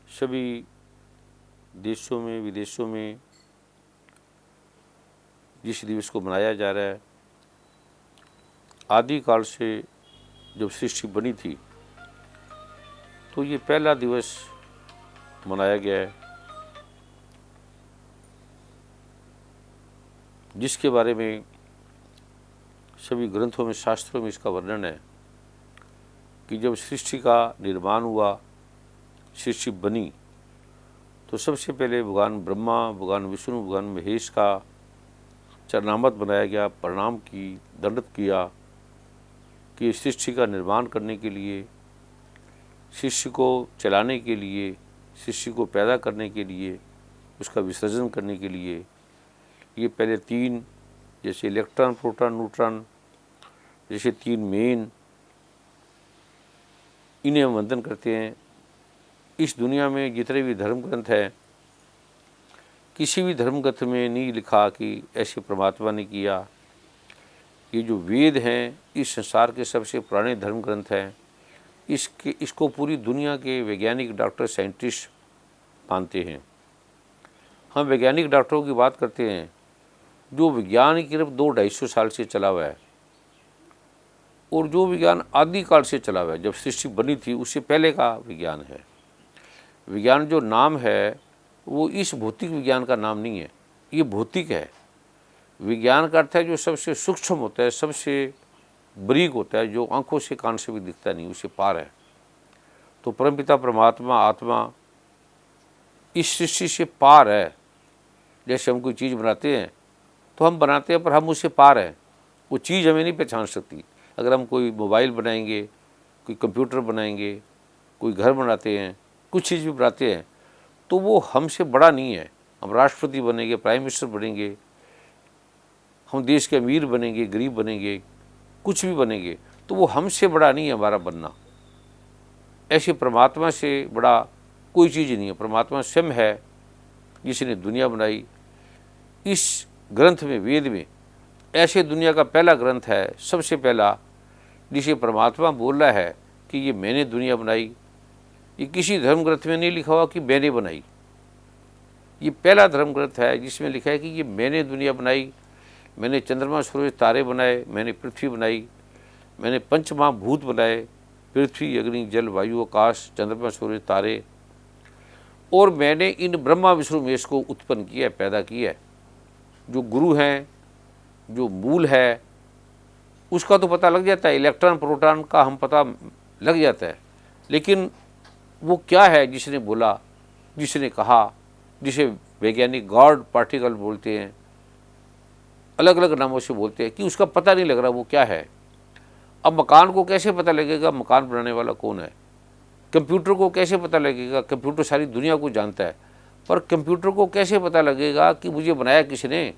सभी देशों में विदेशों में जिस दिवस को मनाया जा रहा है, आदिकाल से जब सृष्टि बनी थी तो ये पहला दिवस मनाया गया है, जिसके बारे में सभी ग्रंथों में, शास्त्रों में इसका वर्णन है कि जब सृष्टि का निर्माण हुआ, सृष्टि बनी, तो सबसे पहले भगवान ब्रह्मा, भगवान विष्णु, भगवान महेश का चरणामत बनाया गया, प्रणाम की, दंडवत किया कि सृष्टि का निर्माण करने के लिए, सृष्टि को चलाने के लिए, सृष्टि को पैदा करने के लिए, उसका विसर्जन करने के लिए ये पहले तीन, जैसे इलेक्ट्रॉन, प्रोटॉन, न्यूट्रॉन, जैसे तीन मेन, इन्हें हम वंदन करते हैं। इस दुनिया में जितने भी धर्म ग्रंथ हैं, किसी भी धर्म ग्रंथ में नहीं लिखा कि ऐसे परमात्मा ने किया। ये जो वेद हैं, इस संसार के सबसे पुराने धर्म ग्रंथ हैं। इसको पूरी दुनिया के वैज्ञानिक, डॉक्टर, साइंटिस्ट मानते हैं। हम वैज्ञानिक डॉक्टरों की बात करते हैं, जो विज्ञान सिर्फ 200-250 साल से चला हुआ है, और जो विज्ञान आदिकाल से चला हुआ है, जब सृष्टि बनी थी उससे पहले का विज्ञान है। विज्ञान जो नाम है वो इस भौतिक विज्ञान का नाम नहीं है, ये भौतिक है। विज्ञान का अर्थ है जो सबसे सूक्ष्म होता है, सबसे बारीक होता है, जो आंखों से, कान से भी दिखता नहीं, उससे पार है। तो परमपिता परमात्मा, आत्मा इस सृष्टि से पार है। जैसे हम कोई चीज़ बनाते हैं तो हम बनाते हैं, पर हम उससे पार हैं, वो चीज़ हमें नहीं पहचान सकती। अगर हम कोई मोबाइल बनाएंगे, कोई कंप्यूटर बनाएंगे, कोई घर बनाते हैं, कुछ चीज़ भी बनाते हैं, तो वो हमसे बड़ा नहीं है। हम राष्ट्रपति बनेंगे, प्राइम मिनिस्टर बनेंगे, हम देश के अमीर बनेंगे, गरीब बनेंगे, कुछ भी बनेंगे, तो वो हमसे बड़ा नहीं है हमारा बनना। ऐसे परमात्मा से बड़ा कोई चीज़ नहीं है। परमात्मा स्वयं है जिसने दुनिया बनाई। इस ग्रंथ में, वेद में, ऐसे दुनिया का पहला ग्रंथ है, सबसे पहला, जिसे परमात्मा बोल रहा है कि ये मैंने दुनिया बनाई। ये किसी धर्म ग्रंथ में नहीं लिखा हुआ कि मैंने बनाई। ये पहला धर्म ग्रंथ है जिसमें लिखा है कि ये मैंने दुनिया बनाई, मैंने चंद्रमा, सूरज, तारे बनाए, मैंने पृथ्वी बनाई, मैंने पंचमहाभूत बनाए, पृथ्वी, अग्नि, जल, वायु, आकाश, चंद्रमा, सूरज, तारे, और मैंने इन ब्रह्मा, विष्णु, महेश को उत्पन्न किया है, पैदा किया है। जो गुरु हैं, जो मूल है, उसका तो पता लग जाता है, इलेक्ट्रॉन, प्रोटॉन का हम पता लग जाता है, लेकिन वो क्या है जिसने बोला, जिसने कहा, जिसे वैज्ञानिक गॉड पार्टिकल बोलते हैं, अलग अलग नामों से बोलते हैं, कि उसका पता नहीं लग रहा वो क्या है। अब मकान को कैसे पता लगेगा मकान बनाने वाला कौन है? कंप्यूटर को कैसे पता लगेगा? कंप्यूटर सारी दुनिया को जानता है, पर कंप्यूटर को कैसे पता लगेगा कि मुझे बनाया किसने?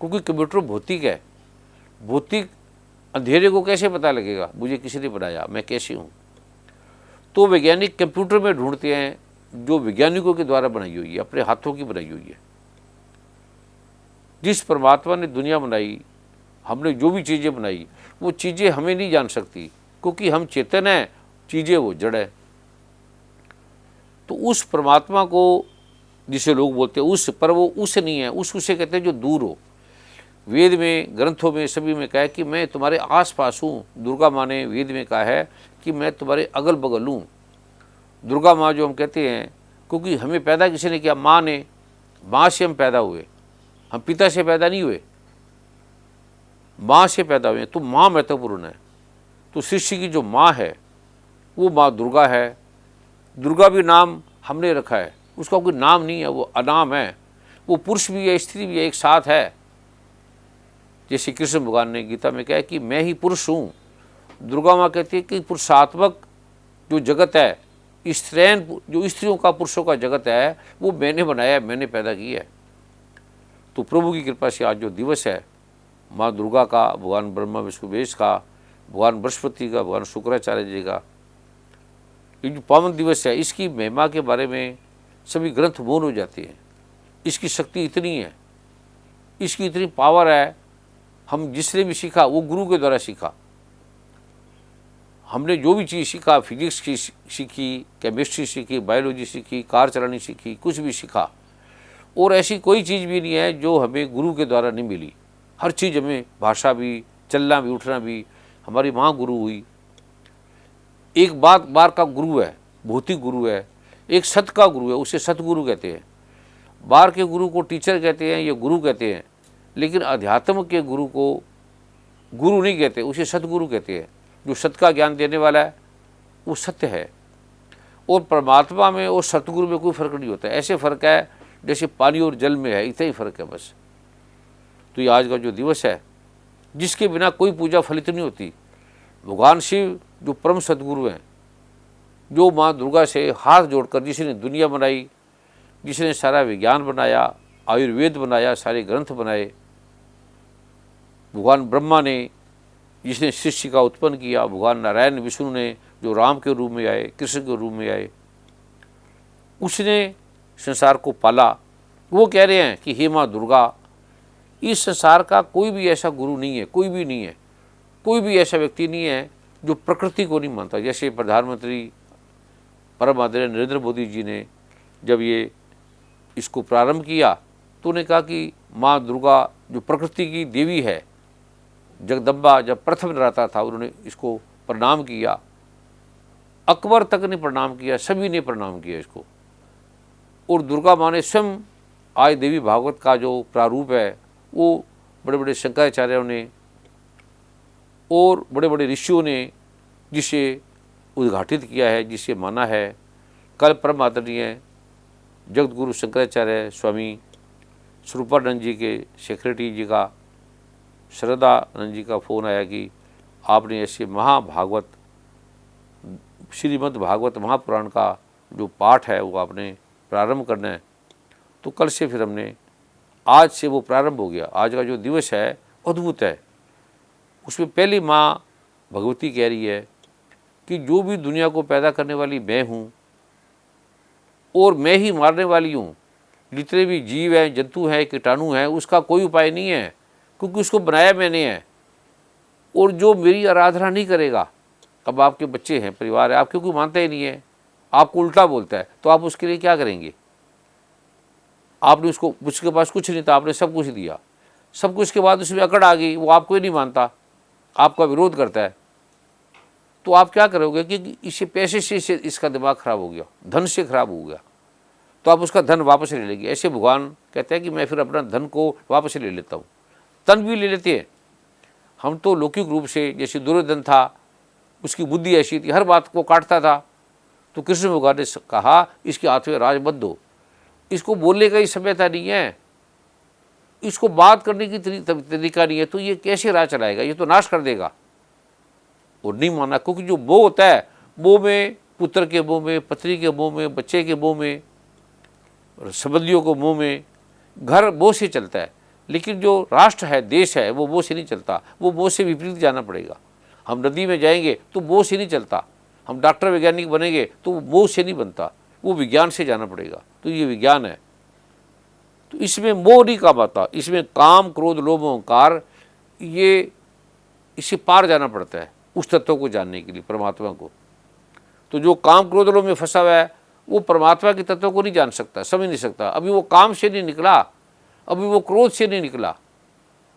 क्योंकि कंप्यूटर भौतिक है। भौतिक अंधेरे को कैसे पता लगेगा मुझे किसने बनाया, मैं कैसे हूँ? तो वैज्ञानिक कंप्यूटर में ढूंढते हैं जो वैज्ञानिकों के द्वारा बनाई हुई है, अपने हाथों की बनाई हुई है। जिस परमात्मा ने दुनिया बनाई, हमने जो भी चीज़ें बनाई, वो चीज़ें हमें नहीं जान सकती, क्योंकि हम चेतन हैं, चीज़ें वो जड़ है। तो उस परमात्मा को जिसे लोग बोलते हैं उस, पर वो उस नहीं है। उसे कहते हैं जो दूर हो। वेद में, ग्रंथों में, सभी में कहा है कि मैं तुम्हारे आस पास हूँ। दुर्गा माँ ने वेद में कहा है कि मैं तुम्हारे अगल बगल हूँ। दुर्गा माँ जो हम कहते हैं, क्योंकि हमें पैदा किसी ने किया, माँ ने। माँ से हम पैदा हुए, हम पिता से पैदा नहीं हुए, माँ से पैदा हुए। तो माँ महत्वपूर्ण है। तो सृष्टि की जो माँ है वो माँ दुर्गा है। दुर्गा भी नाम हमने रखा है, उसका कोई नाम नहीं है, वो अनाम है। वो पुरुष भी है, स्त्री भी है, एक साथ है। जैसे कृष्ण भगवान ने गीता में कहा है कि मैं ही पुरुष हूँ। दुर्गा माँ कहती है कि पुरुषात्मक जो जगत है, स्त्रैन, जो स्त्रियों का, पुरुषों का जगत है, वो मैंने बनाया है, मैंने पैदा किया है। तो प्रभु की कृपा से आज जो दिवस है, माँ दुर्गा का, भगवान ब्रह्मा विष्णु महेश का, भगवान बृहस्पति का, भगवान शुक्राचार्य जी का, ये जो पावन दिवस है, इसकी महिमा के बारे में सभी ग्रंथ मौन हो जाते हैं। इसकी शक्ति इतनी है, इसकी इतनी पावर है। हम जिसने भी सीखा वो गुरु के द्वारा सीखा। हमने जो भी चीज़ सीखा, फिजिक्स की सीखी, केमिस्ट्री सीखी, बायोलॉजी सीखी, कार चलानी सीखी, कुछ भी सीखा, और ऐसी कोई चीज़ भी नहीं है जो हमें गुरु के द्वारा नहीं मिली। हर चीज़ हमें, भाषा भी, चलना भी, उठना भी, हमारी माँ गुरु हुई। एक बार का गुरु है, भौतिक गुरु है, एक सत का गुरु है, उसे सतगुरु कहते हैं। बाहर के गुरु को टीचर कहते हैं या गुरु कहते हैं, लेकिन अध्यात्म के गुरु को गुरु नहीं कहते, उसे सतगुरु कहते हैं। जो सत का ज्ञान देने वाला है वो सत्य है। और परमात्मा में और सतगुरु में कोई फ़र्क नहीं होता। ऐसे फ़र्क है जैसे पानी और जल में है, इतना ही फ़र्क है बस। तो ये आज का जो दिवस है, जिसके बिना कोई पूजा फलित नहीं होती। भगवान शिव जो परम सदगुरु हैं, जो माँ दुर्गा से हाथ जोड़कर जिसने दुनिया बनाई, जिसने सारा विज्ञान बनाया, आयुर्वेद बनाया, सारे ग्रंथ बनाए, भगवान ब्रह्मा ने जिसने सृष्टि का उत्पन्न किया, भगवान नारायण विष्णु ने जो राम के रूप में आए, कृष्ण के रूप में आए, उसने संसार को पाला। वो कह रहे हैं कि हे माँ दुर्गा, इस संसार का कोई भी ऐसा गुरु नहीं है, कोई भी नहीं है, कोई भी ऐसा व्यक्ति नहीं है जो प्रकृति को नहीं मानता। जैसे प्रधानमंत्री परम आदरणीय नरेंद्र मोदी जी ने जब ये इसको प्रारंभ किया तो उन्होंने कहा कि माँ दुर्गा जो प्रकृति की देवी है, जगदम्बा जब प्रथम रहता था, उन्होंने इसको प्रणाम किया। अकबर तक ने प्रणाम किया, सभी ने प्रणाम किया इसको। और दुर्गा माँ ने स्वयं आज देवी भागवत का जो प्रारूप है वो बड़े बड़े शंकराचार्यों ने और बड़े बड़े ऋषियों ने जिसे उद्घाटित किया है, जिसे माना है। कल परम आदरणीय जगत गुरु शंकराचार्य स्वामी स्वरूपानंद जी के सेक्रेटरी जी का, श्रद्धानंद जी का फ़ोन आया कि आपने ऐसे महाभागवत, श्रीमद् भागवत महापुराण का जो पाठ है वो आपने प्रारंभ करना है। तो कल से फिर हमने, आज से वो प्रारंभ हो गया। आज का जो दिवस है अद्भुत है। उसमें पहली माँ भगवती कह रही है कि जो भी दुनिया को पैदा करने वाली मैं हूँ और मैं ही मारने वाली हूँ। जितने भी जीव हैं, जंतु हैं, कीटाणु हैं, उसका कोई उपाय नहीं है, क्योंकि उसको बनाया मैंने है। और जो मेरी आराधना नहीं करेगा, अब आपके बच्चे हैं, परिवार है, आपके कोई मानता ही नहीं है, आपको उल्टा बोलता है, तो आप उसके लिए क्या करेंगे? आपने उसको, उसके पास कुछ नहीं था, आपने सब कुछ दिया, सब कुछ के बाद उसमें अकड़ आ गई, वो आपको ही नहीं मानता, आपका विरोध करता है, तो आप क्या करोगे कि इसे पैसे से इसका दिमाग खराब हो गया, धन से खराब हो गया, तो आप उसका धन वापस ले लेंगे। ऐसे भगवान कहते हैं कि मैं फिर अपना धन को वापस ले लेता हूँ। तन भी ले लेते हैं हम तो लौकिक रूप से। जैसे दुर्योधन था, उसकी बुद्धि ऐसी थी, हर बात को काटता था, तो कृष्ण भगवान ने कहा इसके हाथ में राज मत दो, इसको बोलने का ही सभ्यता नहीं है, इसको बात करने की तरीका नहीं है, तो ये कैसे राज चलाएगा, ये तो नाश कर देगा। और नहीं माना, क्योंकि जो मोह होता है, मोह में पुत्र के मोह में, पत्नी के मोह में, बच्चे के मोह में, संबंधियों को मोह में, घर मोह से चलता है। लेकिन जो राष्ट्र है, देश है, वो मोह से नहीं चलता, वो मोह से विपरीत जाना पड़ेगा। हम नदी में जाएंगे तो मोह से नहीं चलता, हम डॉक्टर वैज्ञानिक बनेंगे तो वो मोह से नहीं बनता, वो विज्ञान से जाना पड़ेगा। तो ये विज्ञान है, तो इसमें मोह नहीं काम आता, इसमें काम क्रोध लोभ अहंकार, ये इससे पार जाना पड़ता है उस तत्व को जानने के लिए, परमात्मा को। तो जो काम क्रोध लोभ में फंसा हुआ है वो परमात्मा के तत्व को नहीं जान सकता, समझ नहीं सकता। अभी वो काम से नहीं निकला, अभी वो क्रोध से नहीं निकला,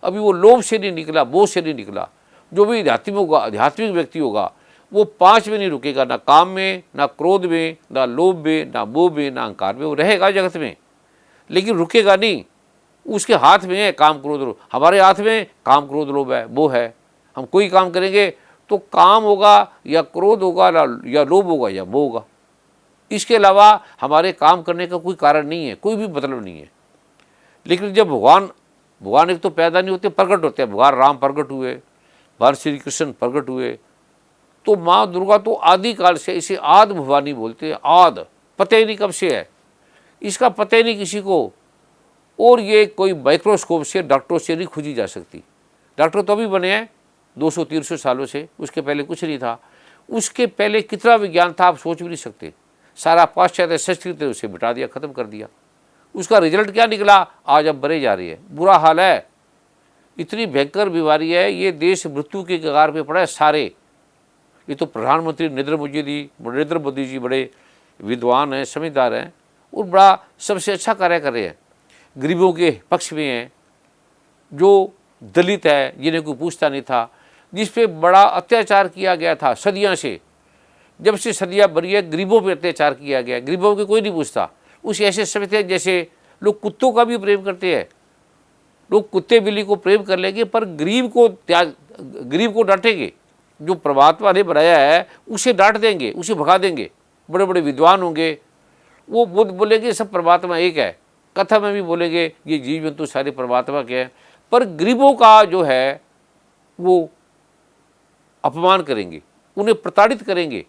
अभी वो लोभ से नहीं निकला, मोह से नहीं निकला। जो भी आध्यात्मिक व्यक्ति होगा वो 5 में नहीं रुकेगा, ना काम में, ना क्रोध में, ना लोभ में, ना मोह में, ना अहंकार में। वो रहेगा जगत में लेकिन रुकेगा नहीं। उसके हाथ में है काम क्रोध लोभ, हमारे हाथ में काम क्रोध लोभ है, वो है। हम कोई काम करेंगे तो काम होगा या क्रोध होगा या लोभ होगा या मोह होगा। इसके अलावा हमारे काम करने का कोई कारण नहीं है, कोई भी मतलब नहीं है। लेकिन जब भगवान एक तो पैदा नहीं होते, प्रकट होते हैं। भगवान राम प्रकट हुए, भगवान श्री कृष्ण प्रकट हुए, तो माँ दुर्गा तो आदिकाल से, इसे आद भवानी बोलते हैं। आद पता ही नहीं कब से है, इसका पता ही नहीं किसी को। और ये कोई माइक्रोस्कोप से, डॉक्टरों से नहीं खोजी जा सकती। डॉक्टर तो अभी बने हैं 200-300 सालों से, उसके पहले कुछ नहीं था। उसके पहले कितना विज्ञान था आप सोच भी नहीं सकते। सारा पाश्चात्य संस्कृति उसे मिटा दिया, ख़त्म कर दिया। उसका रिजल्ट क्या निकला, आज अब मरे जा रही है, बुरा हाल है। इतनी भयंकर बीमारी है, ये देश मृत्यु के कगार पे पड़ा है सारे। ये तो प्रधानमंत्री नरेंद्र मोदी जी बड़े विद्वान हैं, समझदार हैं और बड़ा सबसे अच्छा कार्य कर रहे हैं, गरीबों के पक्ष में हैं, जो दलित है जिन्हें कोई पूछता नहीं था, जिस पे बड़ा अत्याचार किया गया था सदियों से, जब से सदियाँ बनी है गरीबों पे अत्याचार किया गया, गरीबों के कोई नहीं पूछता। उस ऐसे समझते हैं जैसे लोग कुत्तों का भी प्रेम करते हैं, लोग कुत्ते बिल्ली को प्रेम कर लेंगे पर गरीब को डांटेंगे। जो परमात्मा ने बनाया है उसे डांट देंगे, उसे भगा देंगे। बड़े बड़े विद्वान होंगे, वो बुद्ध बोलेंगे सब परमात्मा एक है, कथा में भी बोलेंगे ये जीव जंतु सारे परमात्मा के हैं, पर गरीबों का जो है वो अपमान करेंगे, उन्हें प्रताड़ित करेंगे,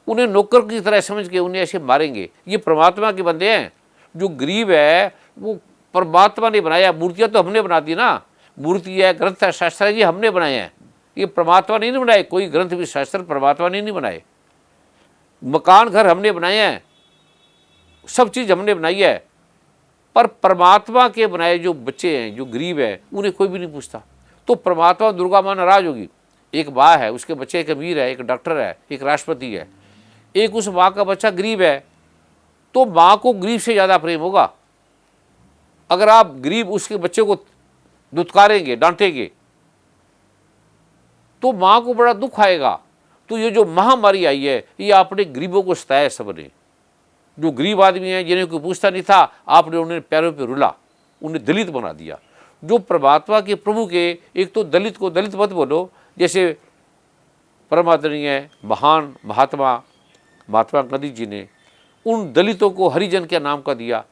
उन्हें नौकर की तरह समझ के उन्हें ऐसे मारेंगे। ये परमात्मा के बंदे हैं। जो गरीब है वो परमात्मा ने बनाया, मूर्तियाँ तो हमने बना दी ना, मूर्ति है, ग्रंथ है, शास्त्र है, ये हमने बनाए हैं, ये परमात्मा ने नहीं बनाए। कोई ग्रंथ भी शास्त्र परमात्मा ने नहीं बनाए। मकान घर हमने बनाए हैं, सब चीज़ हमने बनाई है, पर परमात्मा के बनाए जो बच्चे हैं, जो गरीब है, उन्हें कोई भी नहीं पूछता। तो परमात्मा दुर्गा माँ नाराज होगी। एक माँ है, उसके बच्चे एक अमीर है, एक डॉक्टर है, एक राष्ट्रपति है, एक उस माँ का बच्चा गरीब है, तो माँ को गरीब से ज़्यादा प्रेम होगा। अगर आप गरीब उसके बच्चे को दुत्कारेंगे, डांटेंगे, तो माँ को बड़ा दुख आएगा। तो ये जो महामारी आई है ये आपने गरीबों को सताया सबने। जो गरीब आदमी हैं जिन्हें कोई पूछता नहीं था, आपने उन्हें पैरों पे रुला, उन्हें दलित बना दिया। जो परमात्मा के प्रभु के, एक तो दलित को दलित मत बोलो, जैसे परमादरणीय महान महात्मा गांधी जी ने उन दलितों को हरिजन के नाम का दिया,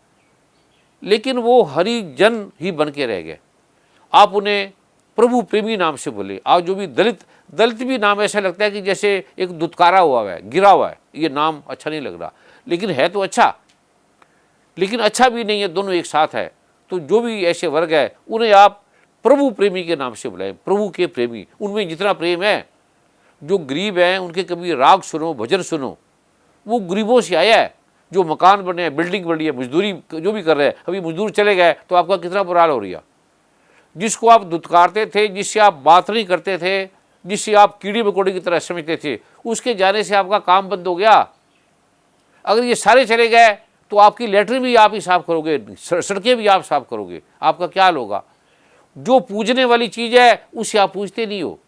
लेकिन वो हरिजन ही बन के रह गए। आप उन्हें प्रभु प्रेमी नाम से बोले। आज जो भी दलित भी नाम ऐसा लगता है कि जैसे एक दुत्कारा हुआ है, गिरा हुआ है, ये नाम अच्छा नहीं लग रहा, लेकिन है तो अच्छा, लेकिन अच्छा भी नहीं है, दोनों एक साथ है। तो जो भी ऐसे वर्ग है उन्हें आप प्रभु प्रेमी के नाम से बुलाएं, प्रभु के प्रेमी। उनमें जितना प्रेम है, जो गरीब हैं उनके कभी राग सुनो, भजन सुनो, वो गरीबों से आया है। जो मकान बने हैं, बिल्डिंग बनी है, मजदूरी जो भी कर रहे हैं, अभी मजदूर चले गए तो आपका कितना बुरा हाल हो रही है। जिसको आप दुत्कारते थे, जिससे आप बात नहीं करते थे, जिससे आप कीड़ी मकोड़ी की तरह समझते थे, उसके जाने से आपका काम बंद हो गया। अगर ये सारे चले गए तो आपकी लेटरिन भी आप ही साफ करोगे, सड़कें भी आप साफ करोगे, आपका क्या हाल होगा। जो पूजने वाली चीज़ है उसे आप पूजते नहीं हो,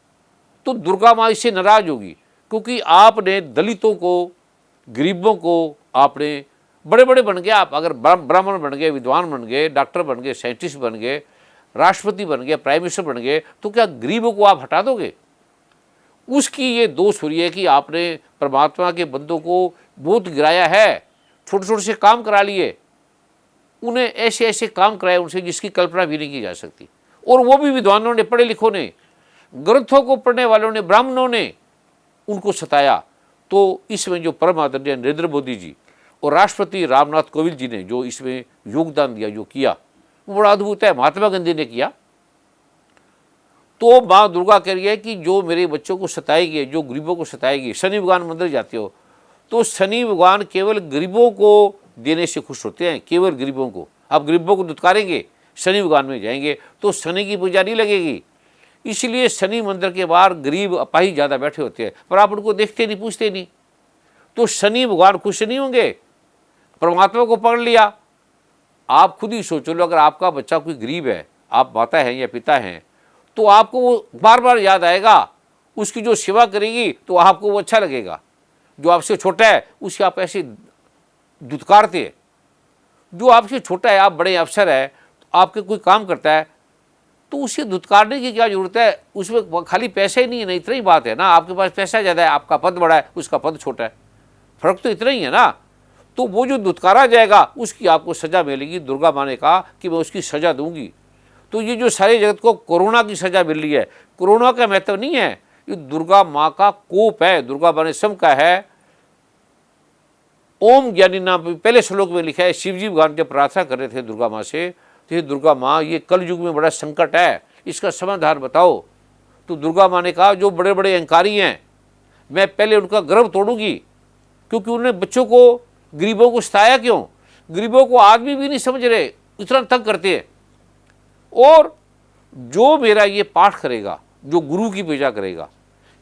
तो दुर्गा माँ इससे नाराज होगी, क्योंकि आपने दलितों को, गरीबों को आपने बड़े बड़े बन गए। आप अगर ब्राह्मण बन गए, विद्वान बन गए, डॉक्टर बन गए, साइंटिस्ट बन गए, राष्ट्रपति बन गए, प्राइम मिनिस्टर बन गए, तो क्या गरीबों को आप हटा दोगे। उसकी ये दोष हो रही है कि आपने परमात्मा के बंदों को बहुत गिराया है, छोटे छोटे से काम करा लिए, उन्हें ऐसे ऐसे काम कराए उनसे जिसकी कल्पना भी नहीं की जा सकती। और वो भी विद्वानों ने, पढ़े लिखों ने, ग्रंथों को पढ़ने वालों ने, ब्राह्मणों ने उनको सताया। तो इसमें जो परम आदरणीय नरेंद्र मोदी जी और राष्ट्रपति रामनाथ कोविंद जी ने जो इसमें योगदान दिया, जो किया, वो बड़ा अद्भुत है। महात्मा गांधी ने किया। तो माँ दुर्गा कह रही है कि जो मेरे बच्चों को सताएगी, जो गरीबों को सताएगी, शनि भगवान मंदिर जाते हो तो शनि भगवान केवल गरीबों को देने से खुश होते हैं, केवल गरीबों को। आप गरीबों को दुत्कारेंगे, शनि भगवान में जाएंगे तो शनि की पूजा नहीं लगेगी। इसलिए शनि मंदिर के बाहर गरीब अपाही ज़्यादा बैठे होते हैं, पर आप उनको देखते नहीं, पूछते नहीं, तो शनि भगवान खुश नहीं होंगे। परमात्मा को पकड़ लिया। आप खुद ही सोच लो, अगर आपका बच्चा कोई गरीब है, आप माता हैं या पिता हैं, तो आपको वो बार बार याद आएगा, उसकी जो सेवा करेगी तो आपको वो अच्छा लगेगा। जो आपसे छोटा है उसे आप ऐसे दुत्कारते हैं। जो आपसे छोटा है, आप बड़े अफसर है, आपके कोई काम करता है, तो उसे दुत्कारने की क्या जरूरत है। उसमें खाली पैसा ही नहीं है ना, इतना ही बात है ना। आपके पास पैसा ज़्यादा है, आपका पद बड़ा है, उसका पद छोटा है, फर्क तो इतना ही है ना। तो वो जो दुत्कारा जाएगा उसकी आपको सज़ा मिलेगी। दुर्गा माँ ने कहा कि मैं उसकी सज़ा दूंगी। तो ये जो सारे जगत को कोरोना की सज़ा मिल रही है, कोरोना का महत्व नहीं है, ये दुर्गा माँ का कोप है। दुर्गा माँ ने सब का है। ओम ज्ञानी नाम पहले श्लोक में लिखा है। शिवजी भगवान जब प्रार्थना कर रहे थे दुर्गा माँ से, तो ये दुर्गा माँ, ये कल युग में बड़ा संकट है, इसका समाधान बताओ। तो दुर्गा माँ ने कहा जो बड़े बड़े अहंकारी हैं, मैं पहले उनका गर्व तोड़ूंगी, क्योंकि उन्होंने बच्चों को, गरीबों को सताया क्यों। गरीबों को आदमी भी नहीं समझ रहे, इतना तंग करते हैं। और जो मेरा ये पाठ करेगा, जो गुरु की पूजा करेगा,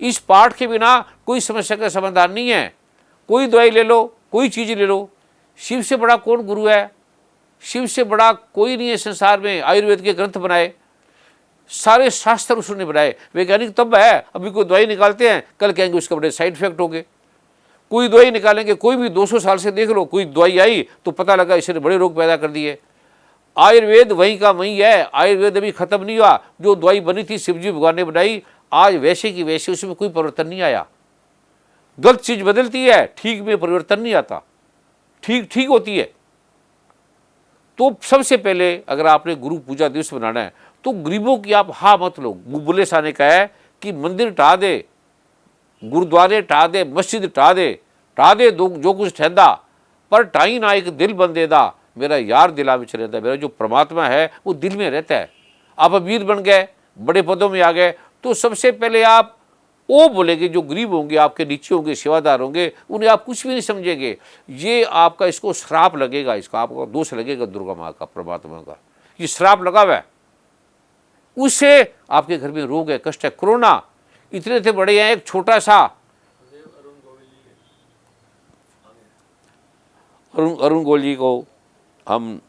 इस पाठ के बिना कोई समस्या का समाधान नहीं है। कोई दवाई ले लो, कोई चीज़ ले लो, शिव से बड़ा कौन गुरु है? शिव से बड़ा कोई नहीं है संसार में। आयुर्वेद के ग्रंथ बनाए, सारे शास्त्र उसने बनाए। वैज्ञानिक तब है, अभी कोई दवाई निकालते हैं, कल कहेंगे उसके बड़े साइड इफेक्ट हो गए। कोई दवाई निकालेंगे, कोई भी 200 साल से देख लो, कोई दवाई आई तो पता लगा इसने बड़े रोग पैदा कर दिए। आयुर्वेद वहीं का वहीं है। आयुर्वेद अभी खत्म नहीं हुआ। जो दवाई बनी थी शिवजी भगवान ने बनाई, आज वैसे की वैसे, उसमें कोई परिवर्तन नहीं आया। गलत चीज बदलती है, ठीक में परिवर्तन नहीं आता, ठीक ठीक होती है। तो सबसे पहले अगर आपने गुरु पूजा दिवस बनाना है तो गरीबों की आप हाँ मत लो। बुल्ले शाह ने कहा है कि मंदिर ढा दे, गुरुद्वारे ढा दे, मस्जिद ढा दे जो कुछ ठहदा, पर ढाई ना एक दिल बंदे दा, मेरा यार दिला में रहता है। मेरा जो परमात्मा है वो दिल में रहता है। आप अमीर बन गए, बड़े पदों में आ गए, तो सबसे पहले आप वो बोलेंगे, जो गरीब होंगे, आपके नीचे होंगे, सेवादार होंगे, उन्हें आप कुछ भी नहीं समझेंगे। ये आपका इसको श्राप लगेगा, इसका आपको दोष लगेगा दुर्गा माँ का, परमात्मा का। ये श्राप लगा हुआ है, उससे आपके घर में रोग है, कष्ट है। कोरोना इतने थे बड़े हैं, एक छोटा सा अरुण गोयल जी को हम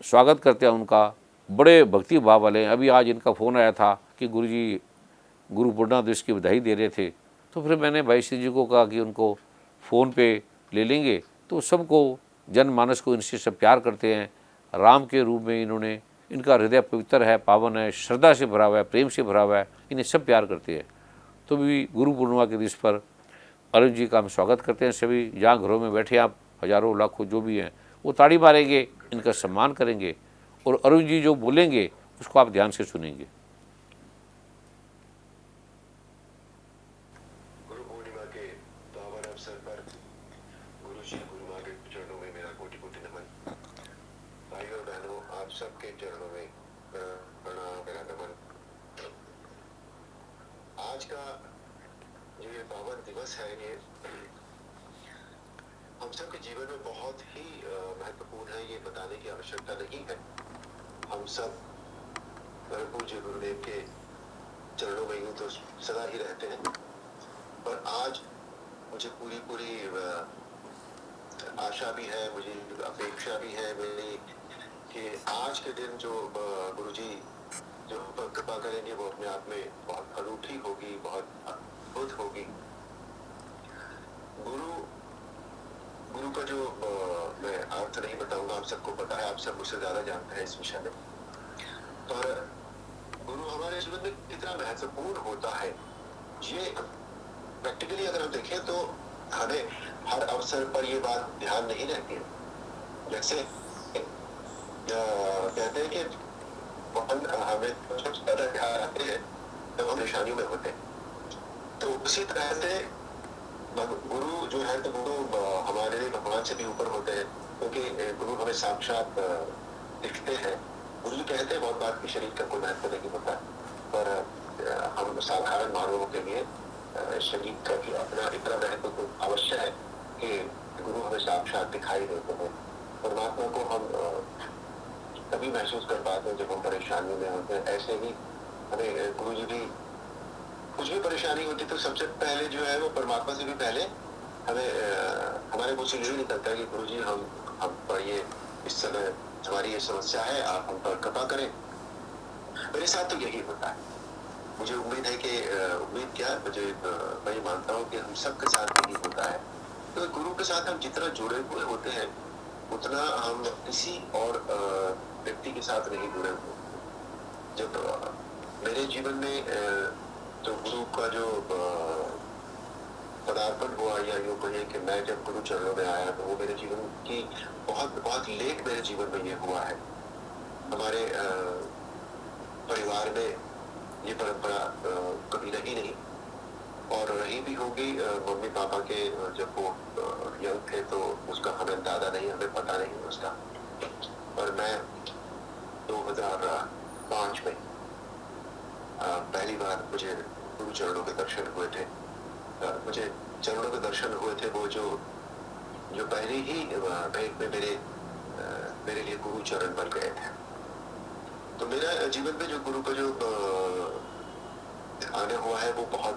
स्वागत करते हैं उनका, बड़े भक्ति भाव वाले हैं। अभी आज इनका फ़ोन आया था कि गुरुजी गुरु पूर्णिमा दिवस की बधाई दे रहे थे, तो फिर मैंने भाई श्री जी को कहा कि उनको फ़ोन पे ले लेंगे। तो सबको, जनमानस को इनसे सब प्यार करते हैं। राम के रूप में इन्होंने, इनका हृदय पवित्र है, पावन है, श्रद्धा से भरा हुआ है, प्रेम से भरा हुआ है, इन्हें सब प्यार करते हैं। तो भी गुरु पूर्णिमा के दिवस पर अरुण जी का हम स्वागत करते हैं। सभी जहाँ घरों में बैठे आप हज़ारों लाखों जो भी हैं, वो ताड़ी मारेंगे, इनका सम्मान करेंगे, और अरुण जी जो बोलेंगे उसको आप ध्यान से सुनेंगे। गुरु पूर्णिमा के पावन अवसर पर गुरु श्री गुरु माँ के चरणों में मेरा कोटि कोटि नमन। भाइयों बहनों, आप सबके चरणों में प्रणाम, मेरा नमन। आज का जो ये पावन दिवस है, ये हम सबके जीवन में बहुत ही महत्वपूर्ण है। ये बताने की आवश्यकता नहीं है। हम सब परम पूज्य गुरुदेव के चरणों में यूं तो सदा ही रहते हैं, पर आज मुझे पूरी आशा भी है, मुझे अपेक्षा भी है मेरी, कि आज के दिन जो गुरुजी जो कृपा करेंगे वो अपने आप में बहुत अनूठी होगी, बहुत अद्भुत होगी। गुरु का जो मैं अर्थ नहीं बताऊंगा, आप सबको पता है, आप सब मुझसे ज्यादा जानते हैं इस विषय में। पर गुरु हमारे जीवन में कितना महत्वपूर्ण होता है, ये प्रैक्टिकली अगर हम देखें तो हमें हर अवसर पर ये बात ध्यान नहीं रहती है। जैसे कहते हैं कि हमें सबसे ज्यादा ध्यान रखते हैं जब हम परेशानियों में होते हैं। तो उसी तरह से गुरु जो है, तो गुरु हमारे लिए भगवान से भी ऊपर होते हैं, क्योंकि गुरु हमें साक्षात दिखते हैं। गुरु जी कहते हैं बहुत बार कि शरीर का कोई महत्व नहीं होता, पर हम साधारण मानवों के लिए शरीर का भी अपना इतना महत्व तो अवश्य है कि गुरु हमें साक्षात दिखाई देते हैं। परमात्मा को हम तभी महसूस कर पाते हैं जब हम परेशानियों में होते हैं। ऐसे ही हमें गुरु जी भी, कुछ भी परेशानी होती तो सबसे पहले जो है वो परमात्मा से भी पहले हमें हमारे मुंह से यही निकलता है कि गुरु जी हम पर ये इस समय हमारी ये समस्या है, आप हम पर कृपा करें। मेरे साथ तो यही होता है। मुझे उम्मीद है कि उम्मीद क्या, मैं ये मानता हूँ कि हम सबके साथ यही होता है। तो गुरु के साथ हम जितना जुड़े हुए होते हैं उतना हम किसी और व्यक्ति के साथ नहीं जुड़े हुए। जब मेरे जीवन में तो गुरु का जो पदार्पण हुआ, या यूँ कहिए कि मैं जब गुरु चरणों में आया, तो वो मेरे जीवन की बहुत लेट मेरे जीवन में ये हुआ है। हमारे परिवार में ये परंपरा कभी रही नहीं, और रही भी होगी मम्मी पापा के जब वो यंग थे तो उसका हमें अंदाजा नहीं, हमें पता नहीं उसका। पर मैं 2005 में पहली बार मुझे गुरु चरणों के दर्शन हुए थे। मुझे चरणों के दर्शन हुए थे वो जो पहले ही भेंट में मेरे लिए गुरु चरण बन गए थे। तो मेरा जीवन में जो गुरु का जो आना हुआ है वो बहुत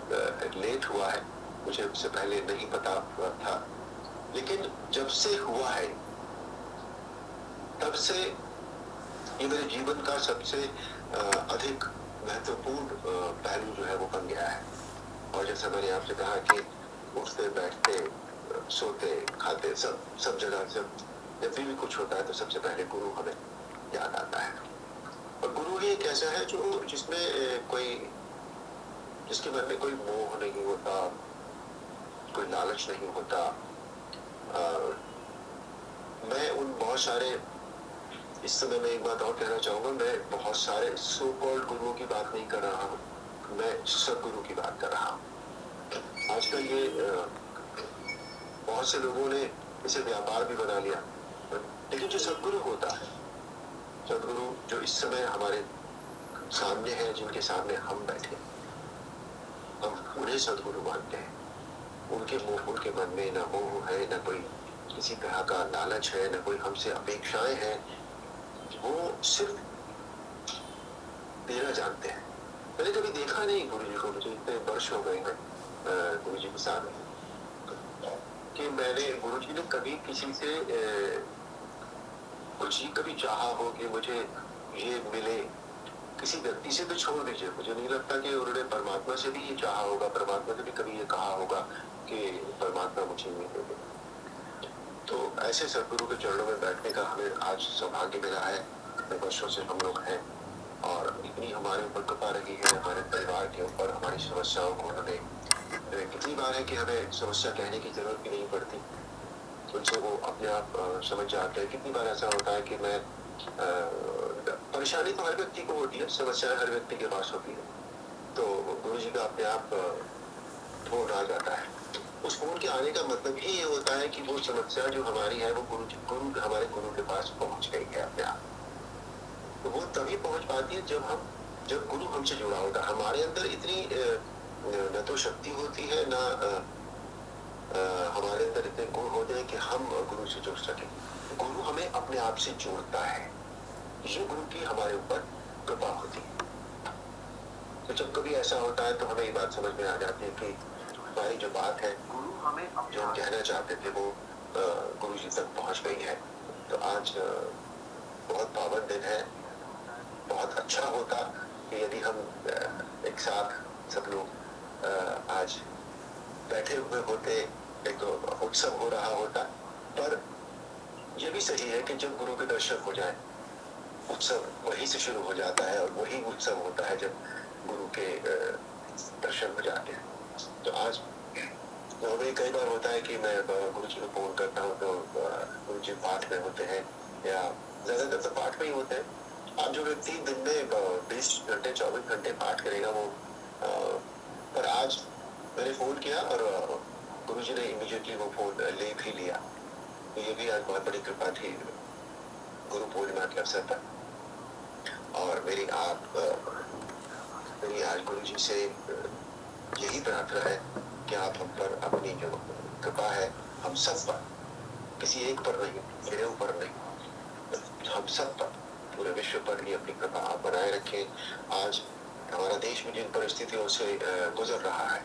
लेट हुआ है, मुझे उससे पहले नहीं पता था, लेकिन जब से हुआ है तब से ये मेरे जीवन का सबसे अधिक महत्वपूर्ण पहलू जो है वो बन गया है। और जैसा मैंने आपसे कहा कि उठते बैठते सोते खाते सब जगह जब भी कुछ होता है तो सबसे पहले गुरु हमें याद आता है। और गुरु ही एक ऐसा है जो जिसके मन में कोई मोह नहीं होता, कोई लालच नहीं होता। मैं उन बहुत सारे, इस समय मैं एक बात और कहना चाहूँगा, मैं बहुत सारे सो कॉल्ड गुरुओं की बात नहीं कर रहा हूँ, मैं सदगुरु की बात कर रहा हूँ। आजकल ये बहुत से लोगों ने इसे व्यापार भी बना लिया, लेकिन जो सदगुरु होता है, सदगुरु जो इस समय हमारे सामने है, जिनके सामने हम बैठे, हम उन्हें सदगुरु मानते हैं। उनके मन में न मोह है, न कोई किसी तरह का लालच है, न कोई हमसे अपेक्षाएं हैं। वो सिर्फ देना जानते हैं। मैंने कभी देखा नहीं गुरु जी को, मुझे इतने वर्ष हो गए हैं गुरु जी के साथ, कि मैंने गुरु जी ने कभी किसी से कुछ कभी चाहा हो कि मुझे ये मिले। किसी व्यक्ति से तो छोड़ दीजिए, मुझे नहीं लगता कि उन्होंने परमात्मा से भी ये चाहा होगा, परमात्मा से भी कभी ये कहा होगा कि परमात्मा मुझे ये दे दे। तो ऐसे सदगुरु के चरणों में बैठने का हमें आज सौभाग्य मिला है। इतने वर्षों से हम लोग हैं और इतनी हमारे ऊपर कृपा रही है, हमारे परिवार के ऊपर, हमारी समस्याओं को उन्होंने, कितनी बार है कि हमें समस्या कहने की जरूरत भी नहीं पड़ती, उनसे वो अपने आप समझ जाते हैं। कितनी बार ऐसा होता है कि मैं परेशानी तो हर व्यक्ति को होती है, समस्या हर व्यक्ति के पास होती है, तो गुरु जी का अपने आप फोन आ जाता है। उस फोन के आने का मतलब ही ये होता है कि वो समस्या जो हमारी है वो हमारे गुरु के पास पहुंच गई है अपने आप। तो वो तभी पहुंच पाती है जब गुरु हमसे जुड़ा होता है। हमारे अंदर इतनी न तो शक्ति होती है, न हमारे अंदर इतने गुण होते हैं कि हम गुरु से जुड़ सके। गुरु हमें अपने आप से जोड़ता है, ये गुरु की हमारे ऊपर कृपा होती है। तो जब कभी ऐसा होता है तो हमें ये बात समझ में आ जाती है कि हमारी जो बात है, जो हम कहना चाहते थे, वो गुरु जी तक पहुंच गई है। तो आज बहुत पावन दिन है। बहुत अच्छा होता कि यदि हम एक साथ सब लोग आज बैठे हुए होते, एक उत्सव हो रहा होता। पर यह भी सही है कि जब गुरु के दर्शन हो जाए, उत्सव वहीं से शुरू हो जाता है और वही उत्सव होता है जब गुरु के दर्शन हो जाते हैं। तो आज हमें कई बार होता है कि मैं गुरु जी को फोन करता हूँ तो गुरु जी पाठ में होते हैं, या ज्यादातर तो पाठ में ही होते हैं। आप जो व्यक्ति दिन में 20 घंटे 24 घंटे पाठ करेगा वो, पर आज मैंने फोन किया और गुरु जी ने इमीडिएटली वो फोन ले भी लिया। तो ये भी आज बहुत बड़ी कृपा थी गुरु पूर्णिमा के अवसर पर। और मेरी आज गुरु जी से यही प्रार्थना है कि आप हम पर अपनी जो कृपा है, हम सब पर, किसी एक पर नहीं, मेरे ऊपर नहीं, हम सब पर, पूरे विश्व पर ही अपनी कृपा आप बनाए रखें। आज हमारा देश में जिन परिस्थितियों से गुजर रहा है,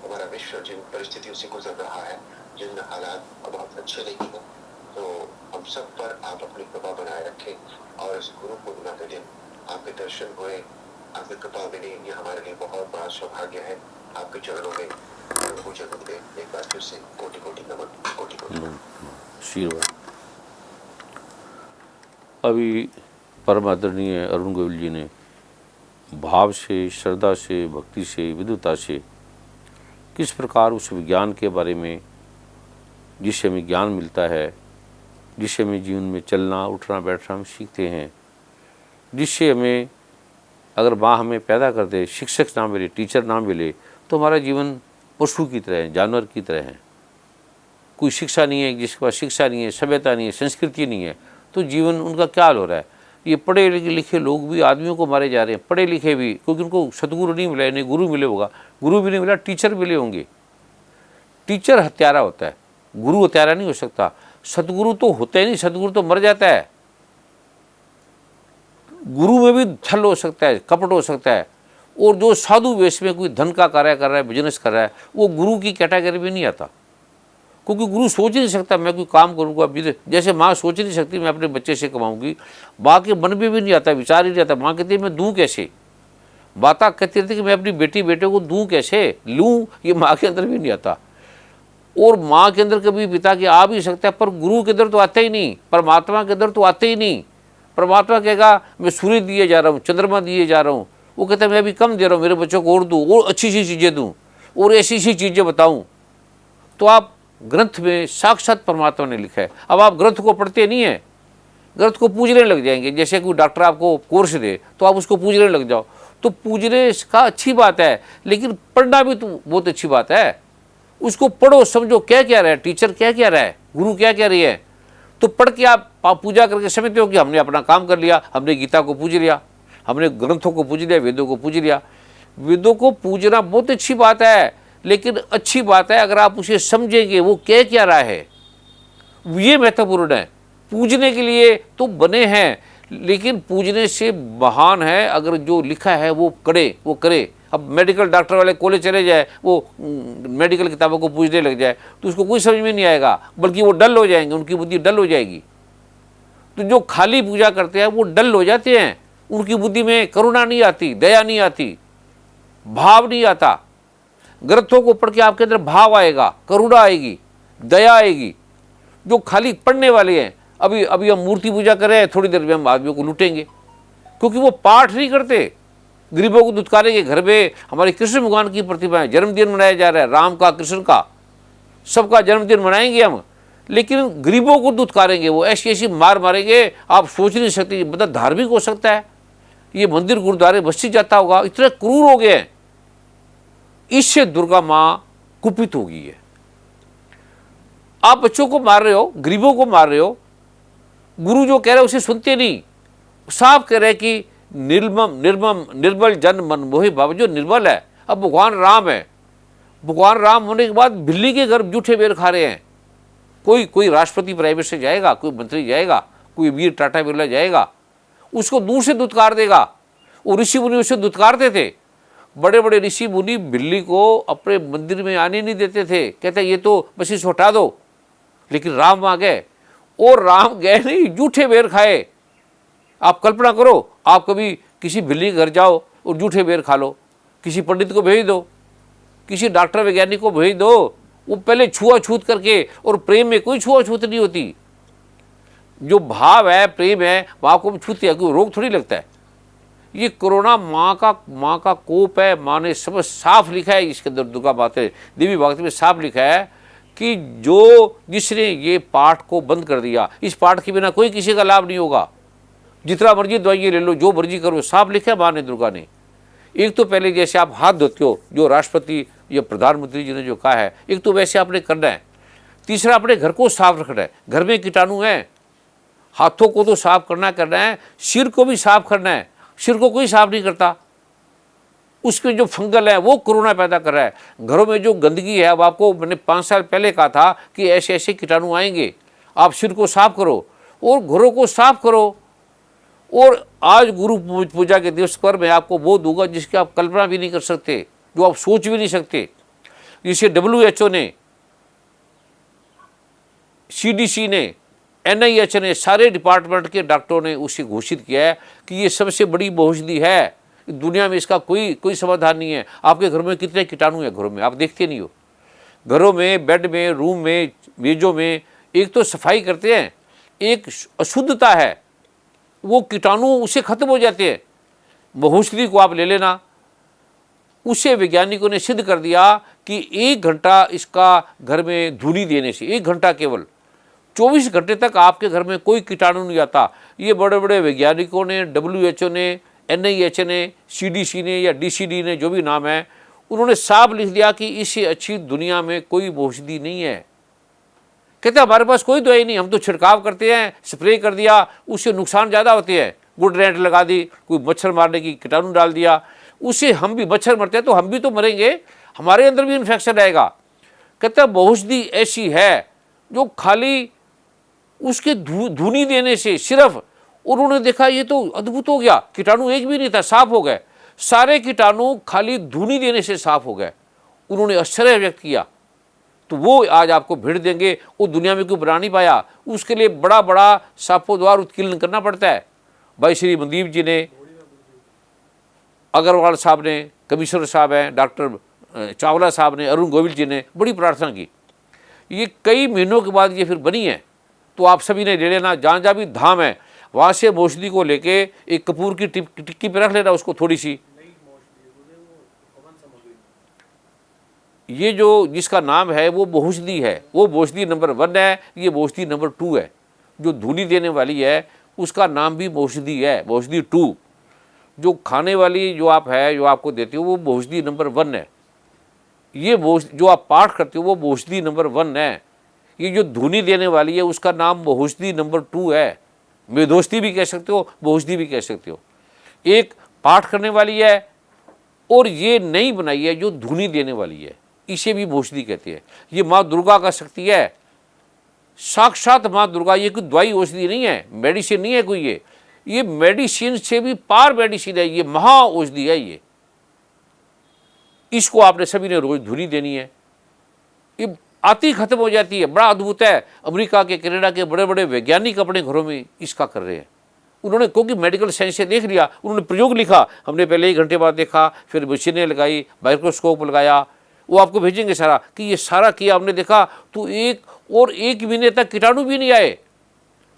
हमारा विश्व जिन परिस्थितियों से गुजर रहा है, जिन हालात बहुत अच्छे नहीं हैं, तो हम सब पर आप अपनी कृपा बनाए रखें। और इस गुरु पूर्णिमा के दिन आपके दर्शन हुए, आपकी कृपा मिली, ये हमारे लिए बहुत बड़ा सौभाग्य है। आपके चरणों में पूजन होते एक बार फिर से कोटि कोटि नमन, कोटि कोटि आशीर्वाद। अभी परम आदरणीय अरुण गोयल जी ने भाव से, श्रद्धा से, भक्ति से, विद्वता से किस प्रकार उस विज्ञान के बारे में, जिससे हमें ज्ञान मिलता है, जिससे हमें जीवन में चलना उठना बैठना हम सीखते हैं, जिससे हमें अगर माँ हमें पैदा कर दे, शिक्षक ना मिले, टीचर ना मिले, तो हमारा जीवन पशु की तरह है, जानवर की तरह है। कोई शिक्षा नहीं है, जिसके पास शिक्षा नहीं है, सभ्यता नहीं है, संस्कृति नहीं है, तो जीवन उनका क्या हाल हो रहा है। ये पढ़े लिखे लोग भी आदमियों को मारे जा रहे हैं, पढ़े लिखे भी, क्योंकि उनको सतगुरु नहीं मिला, नहीं गुरु मिले होगा, गुरु भी नहीं मिला, टीचर मिले होंगे। टीचर हत्यारा होता है, गुरु हत्यारा नहीं हो सकता। सतगुरु तो होता ही नहीं, सतगुरु तो मर जाता है। गुरु में भी छल हो सकता है, कपट हो सकता है, और जो साधु वेश में कोई धन का कार्य कर रहा है, बिजनेस कर रहा है, वो गुरु की कैटेगरी में नहीं आता। क्योंकि गुरु सोच ही नहीं सकता मैं कोई काम करूँगा, जैसे माँ सोच ही नहीं सकती मैं अपने बच्चे से कमाऊँगी, माँ के मन में भी नहीं आता, विचार ही नहीं आता। माँ कहती है मैं दूँ कैसे, बाता कहती रहती कि मैं अपनी बेटी बेटे को दूँ कैसे, लूँ, ये माँ के अंदर भी नहीं आता। और माँ के अंदर कभी पिता के आ भी सकता है, पर गुरु के अंदर तो आता ही नहीं, परमात्मा के अंदर तो आते ही नहीं। परमात्मा कहेगा मैं सूर्य दिए जा रहा हूँ, चंद्रमा दिए जा रहा हूँ, वो कहता है मैं अभी कम दे रहा हूँ, मेरे बच्चों को और दूँ, और अच्छी सी चीज़ें दूँ, और ऐसी सी चीज़ें बताऊँ। तो आप ग्रंथ में साक्षात परमात्मा ने लिखा है। अब आप ग्रंथ को पढ़ते नहीं हैं, ग्रंथ को पूजने लग जाएंगे। जैसे कोई डॉक्टर आपको कोर्स दे तो आप उसको पूजने लग जाओ, तो पूजने का अच्छी बात है, लेकिन पढ़ना भी तो बहुत अच्छी बात है। उसको पढ़ो, समझो क्या क्या रहा है, टीचर क्या क्या रहा है, गुरु क्या क्या रही है, तो पढ़ के आप पूजा करके समझते हो कि हमने अपना काम कर लिया, हमने गीता को पूज लिया, हमने ग्रंथों को पूज लिया, वेदों को पूज लिया। वेदों को पूजना बहुत अच्छी बात है, लेकिन अच्छी बात है अगर आप उसे समझेंगे वो क्या क्या रहा है, ये महत्वपूर्ण है। पूजने के लिए तो बने हैं, लेकिन पूजने से महान है अगर जो लिखा है वो करे। अब मेडिकल डॉक्टर वाले कॉलेज चले जाए, वो मेडिकल किताबों को पूजने लग जाए तो उसको कोई समझ में नहीं आएगा, बल्कि वो डल हो जाएंगे, उनकी बुद्धि डल हो जाएगी। तो जो खाली पूजा करते हैं वो डल हो जाते हैं, उनकी बुद्धि में करुणा नहीं आती, दया नहीं आती, भाव नहीं आता। ग्रंथों को पढ़ के आपके अंदर भाव आएगा, करुणा आएगी, दया आएगी। जो खाली पढ़ने वाले हैं, अभी हम मूर्ति पूजा कर रहे हैं, थोड़ी देर में हम आदमियों को लूटेंगे, क्योंकि वो पाठ नहीं करते। गरीबों को दुत्कारेंगे, घर में हमारे कृष्ण भगवान की प्रतिभा है, जन्मदिन मनाया जा रहा है, राम का, कृष्ण का, सबका जन्मदिन मनाएंगे हम, लेकिन गरीबों को दुत्कारेंगे, वो ऐसी ऐसी मार मारेंगे आप सोच नहीं सकते। मतलब धार्मिक हो सकता है, ये मंदिर गुरुद्वारे मस्जिद जाता होगा, इतने क्रूर हो गए हैं। इससे दुर्गा माँ कुपित हो गई है। आप बच्चों को मार रहे हो, गरीबों को मार रहे हो, गुरु जो कह रहे हैं उसे सुनते नहीं। साफ कह रहे हैं कि निर्बल जन मन मोहि भाव, जो निर्बल है। अब भगवान राम है, भगवान राम होने के बाद बिल्ली के घर जूठे बेर खा रहे हैं। कोई राष्ट्रपति प्राइवेट से जाएगा, कोई मंत्री जाएगा, कोई वीर टाटा बिरला जाएगा, उसको दूर से दुत्कार देगा। वो ऋषि मुनि उसे दुत्कारते थे, बड़े बड़े ऋषि मुनि बिल्ली को अपने मंदिर में आने नहीं देते थे, कहते ये तो बस इसे हटा दो। लेकिन राम आ गए, और राम गए नहीं, जूठे बेर खाए। आप कल्पना करो, आप कभी किसी बिल्ली के घर जाओ और जूठे बेर खा लो, किसी पंडित को भेज दो, किसी डॉक्टर वैज्ञानिक को भेज दो, वो पहले छुआछूत करके, और प्रेम में कोई छुआछूत नहीं होती। जो भाव है, प्रेम है, वहाँ को छूते है, कोई रोग थोड़ी लगता है। ये कोरोना माँ का कोप है। माँ ने सब साफ लिखा है इसके अंदर, दुर्गा बातें देवी भागवत में साफ लिखा है कि जिसने ये पाठ को बंद कर दिया, इस पाठ के बिना कोई किसी का लाभ नहीं होगा। जितना मर्जी दवाइयाँ ले लो, जो मर्जी करो, साफ लिखा है माँ ने, दुर्गा ने। एक तो पहले जैसे आप हाथ धोते हो, जो राष्ट्रपति या प्रधानमंत्री जी ने जो कहा है, एक तो वैसे आपने करना है। तीसरा, अपने घर को साफ रखना है। घर में कीटाणु है, हाथों को तो साफ करना है, सिर को भी साफ करना है। सिर को कोई साफ नहीं करता, उसमें जो फंगल है वो कोरोना पैदा कर रहा है। घरों में जो गंदगी है, अब आपको मैंने 5 साल पहले कहा था कि ऐसे ऐसे कीटाणु आएंगे, आप सिर को साफ करो और घरों को साफ करो। और आज गुरु पूजा के दिवस पर मैं आपको वो दूंगा जिसकी आप कल्पना भी नहीं कर सकते, जो आप सोच भी नहीं सकते। जिसे WHO ने, CDC ने, NIH ने, सारे डिपार्टमेंट के डॉक्टरों ने उसे घोषित किया है कि ये सबसे बड़ी औषधि है दुनिया में, इसका कोई समाधान नहीं है। आपके घर में कितने कीटाणु हैं, घरों में आप देखते नहीं हो। घरों में, बेड में, रूम में, मेजों में, एक तो सफाई करते हैं, एक अशुद्धता है, वो कीटाणु उससे खत्म हो जाते हैं। औषधि को आप ले लेना, उसे वैज्ञानिकों ने सिद्ध कर दिया कि 1 घंटा इसका घर में धूली देने से, 1 घंटा केवल, 24 घंटे तक आपके घर में कोई कीटाणु नहीं आता। ये बड़े बड़े वैज्ञानिकों ने, WHO ने, NIH ने, CDC ने या DCD ने, जो भी नाम है, उन्होंने साफ लिख दिया कि इससे अच्छी दुनिया में कोई औषधि नहीं है। कहते हमारे पास कोई दवाई नहीं, हम तो छिड़काव करते हैं, स्प्रे कर दिया, उससे नुकसान ज़्यादा होते हैं। गुड नेट लगा दी, कोई मच्छर मारने की कीटाणु डाल दिया, उससे हम भी, मच्छर मरते हैं तो हम भी तो मरेंगे, हमारे अंदर भी इन्फेक्शन आएगा। कहते औषधि ऐसी है जो खाली उसके धुनी देने से सिर्फ, और उन्होंने देखा ये तो अद्भुत हो गया, कीटाणु एक भी नहीं था, साफ हो गए। सारे कीटाणु खाली धुनी देने से साफ हो गए। उन्होंने आश्चर्य व्यक्त किया। तो वो आज आपको भिड़ देंगे, वो दुनिया में कोई बना नहीं पाया। उसके लिए बड़ा बड़ा सापों द्वार उत्कीर्ण करना पड़ता है। भाई श्री मनदीप जी ने, अग्रवाल साहब ने, कमिश्नर साहब हैं, डॉक्टर चावला साहब ने, अरुण गोविल जी ने बड़ी प्रार्थना की। ये कई महीनों के बाद ये फिर बनी है। तो आप सभी ने ले लेना, जहाँ जहाँ भी धाम है वहाँ से औषधि को लेके एक कपूर की टिक्की पे रख लेना उसको थोड़ी सी। ये जो जिसका नाम है वो औषधि है, वो औषधि नंबर 1 है, ये औषधि नंबर 2 है। जो धूली देने वाली है उसका नाम भी औषधि है, औषधि 2। जो खाने वाली जो आप है, जो आपको देते हो, वो औषधि नंबर 1 है। ये जो आप पाठ करते हो वो औषधि नंबर 1 है। ये जो धुनी देने वाली है उसका नाम औषधि नंबर 2 है। मेदोषधि भी कह सकते हो, औषधि भी कह सकते हो। एक पाठ करने वाली है और ये नई बनाई है जो धुनी देने वाली है, इसे भी औषधि कहते हैं। ये माँ दुर्गा का शक्ति है, साक्षात माँ दुर्गा। ये कोई दवाई औषधि नहीं है, मेडिसिन नहीं है कोई। ये मेडिसिन से भी पार मेडिसिन है, ये महा औषधि है। ये इसको आपने सभी ने रोज धुनी देनी है। ये आती खत्म हो जाती है। बड़ा अद्भुत है। अमेरिका के, कनाडा के बड़े बड़े वैज्ञानिक अपने घरों में इसका कर रहे हैं। उन्होंने क्योंकि मेडिकल साइंस से देख लिया, उन्होंने प्रयोग लिखा। हमने पहले 1 घंटे बाद देखा, फिर मशीनें लगाई, माइक्रोस्कोप लगाया, वो आपको भेजेंगे सारा कि ये सारा किया हमने देखा। तो 1 महीने तक कीटाणु भी नहीं आए।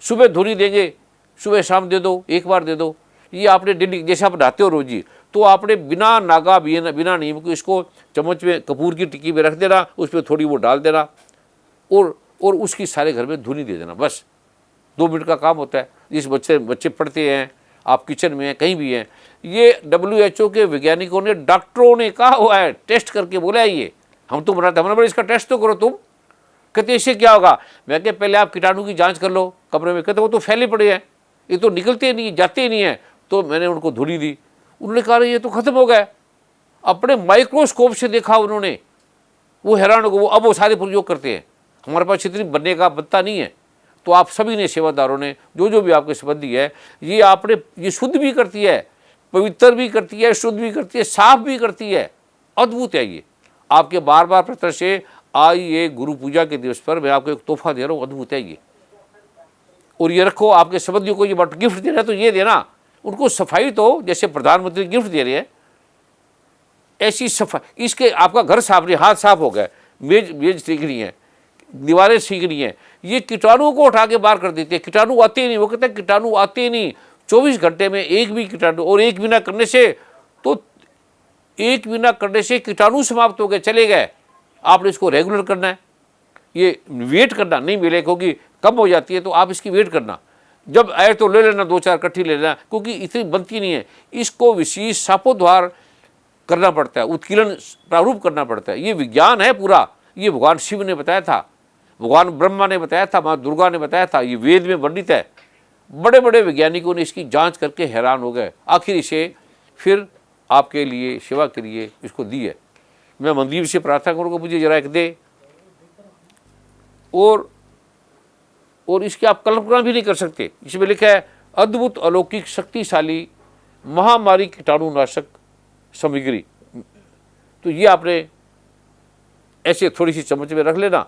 सुबह धुनी देंगे, सुबह शाम दे दो, 1 बार दे दो। ये आपने डेली जैसे आप नहाते हो रोज ही, तो आपने बिना नागा बिना नीम को इसको चम्मच में कपूर की टिक्की में रख देना, उस पर थोड़ी वो डाल देना और उसकी सारे घर में धुनी दे देना। बस 2 मिनट का काम होता है। जिस बच्चे पढ़ते हैं, आप किचन में हैं, कहीं भी हैं, ये WHO के वैज्ञानिकों ने, डॉक्टरों ने कहा हुआ है, टेस्ट करके बोला है। ये हम तो बनाते, हमने बोला इसका टेस्ट तो करो तुम। कहते इससे क्या होगा? मैं कहते पहले आप कीटाणु की जांच कर लो कमरे में। कहते वो तो फैले पड़े हैं, ये तो निकलते नहीं, जाते नहीं हैं। तो मैंने उनको धुनी दी। उन्होंने कहा ये तो खत्म हो गया। अपने माइक्रोस्कोप से देखा उन्होंने, वो हैरान हो गए। वो अब वो सारे प्रयोग करते हैं। हमारे पास इतनी बनने का बत्ता नहीं है। तो आप सभी ने, सेवादारों ने, जो भी आपके संबंधी है, ये आपने, ये शुद्ध भी करती है, पवित्र भी करती है, शुद्ध भी करती है, साफ भी करती है। अद्भुत है ये। आपके बार बार प्रतर से आज ये गुरु पूजा के दिवस पर मैं आपको एक तोहफा दे रहा हूँ। अद्भुत है ये। और ये रखो, आपके संबंधियों को ये गिफ्ट दे रहा है तो ये देना। उनको सफाई तो जैसे प्रधानमंत्री गिफ्ट दे रहे हैं, ऐसी सफाई। इसके आपका घर साफ नहीं, हाथ साफ हो गए, मेज ठीक नहीं है, दीवारें ठीक नहीं है, ये कीटाणुओं को उठा के बाहर कर देते हैं। कीटाणु आते ही नहीं। वो कहते हैं कीटाणु आते ही नहीं। 24 घंटे में एक भी कीटाणु, और 1 महीना करने से, तो 1 महीना करने से कीटाणु समाप्त हो गए, चले गए। आपने इसको रेगुलर करना है। ये वेट करना नहीं मिले, क्योंकि कम हो जाती है, तो आप इसकी वेट करना। जब आए तो ले लेना, 2-4 इकट्ठी ले लेना, क्योंकि इतनी बनती नहीं है। इसको विशेष सापोद्वार करना पड़ता है, उत्कीर्ण प्रारूप करना पड़ता है। ये विज्ञान है पूरा। ये भगवान शिव ने बताया था, भगवान ब्रह्मा ने बताया था, माँ दुर्गा ने बताया था, ये वेद में वर्णित है। बड़े बड़े वैज्ञानिकों ने इसकी जांच करके हैरान हो गए। आखिर इसे फिर आपके लिए, सेवा के लिए इसको दी है। मैं मंदिर से प्रार्थना करूँगा मुझे जरा एक दे। और इसकी आप कल्पना भी नहीं कर सकते। इसमें लिखा है अद्भुत, अलौकिक, शक्तिशाली, महामारी कीटाणुनाशक सामग्री। तो ये आपने ऐसे थोड़ी सी चम्मच में रख लेना,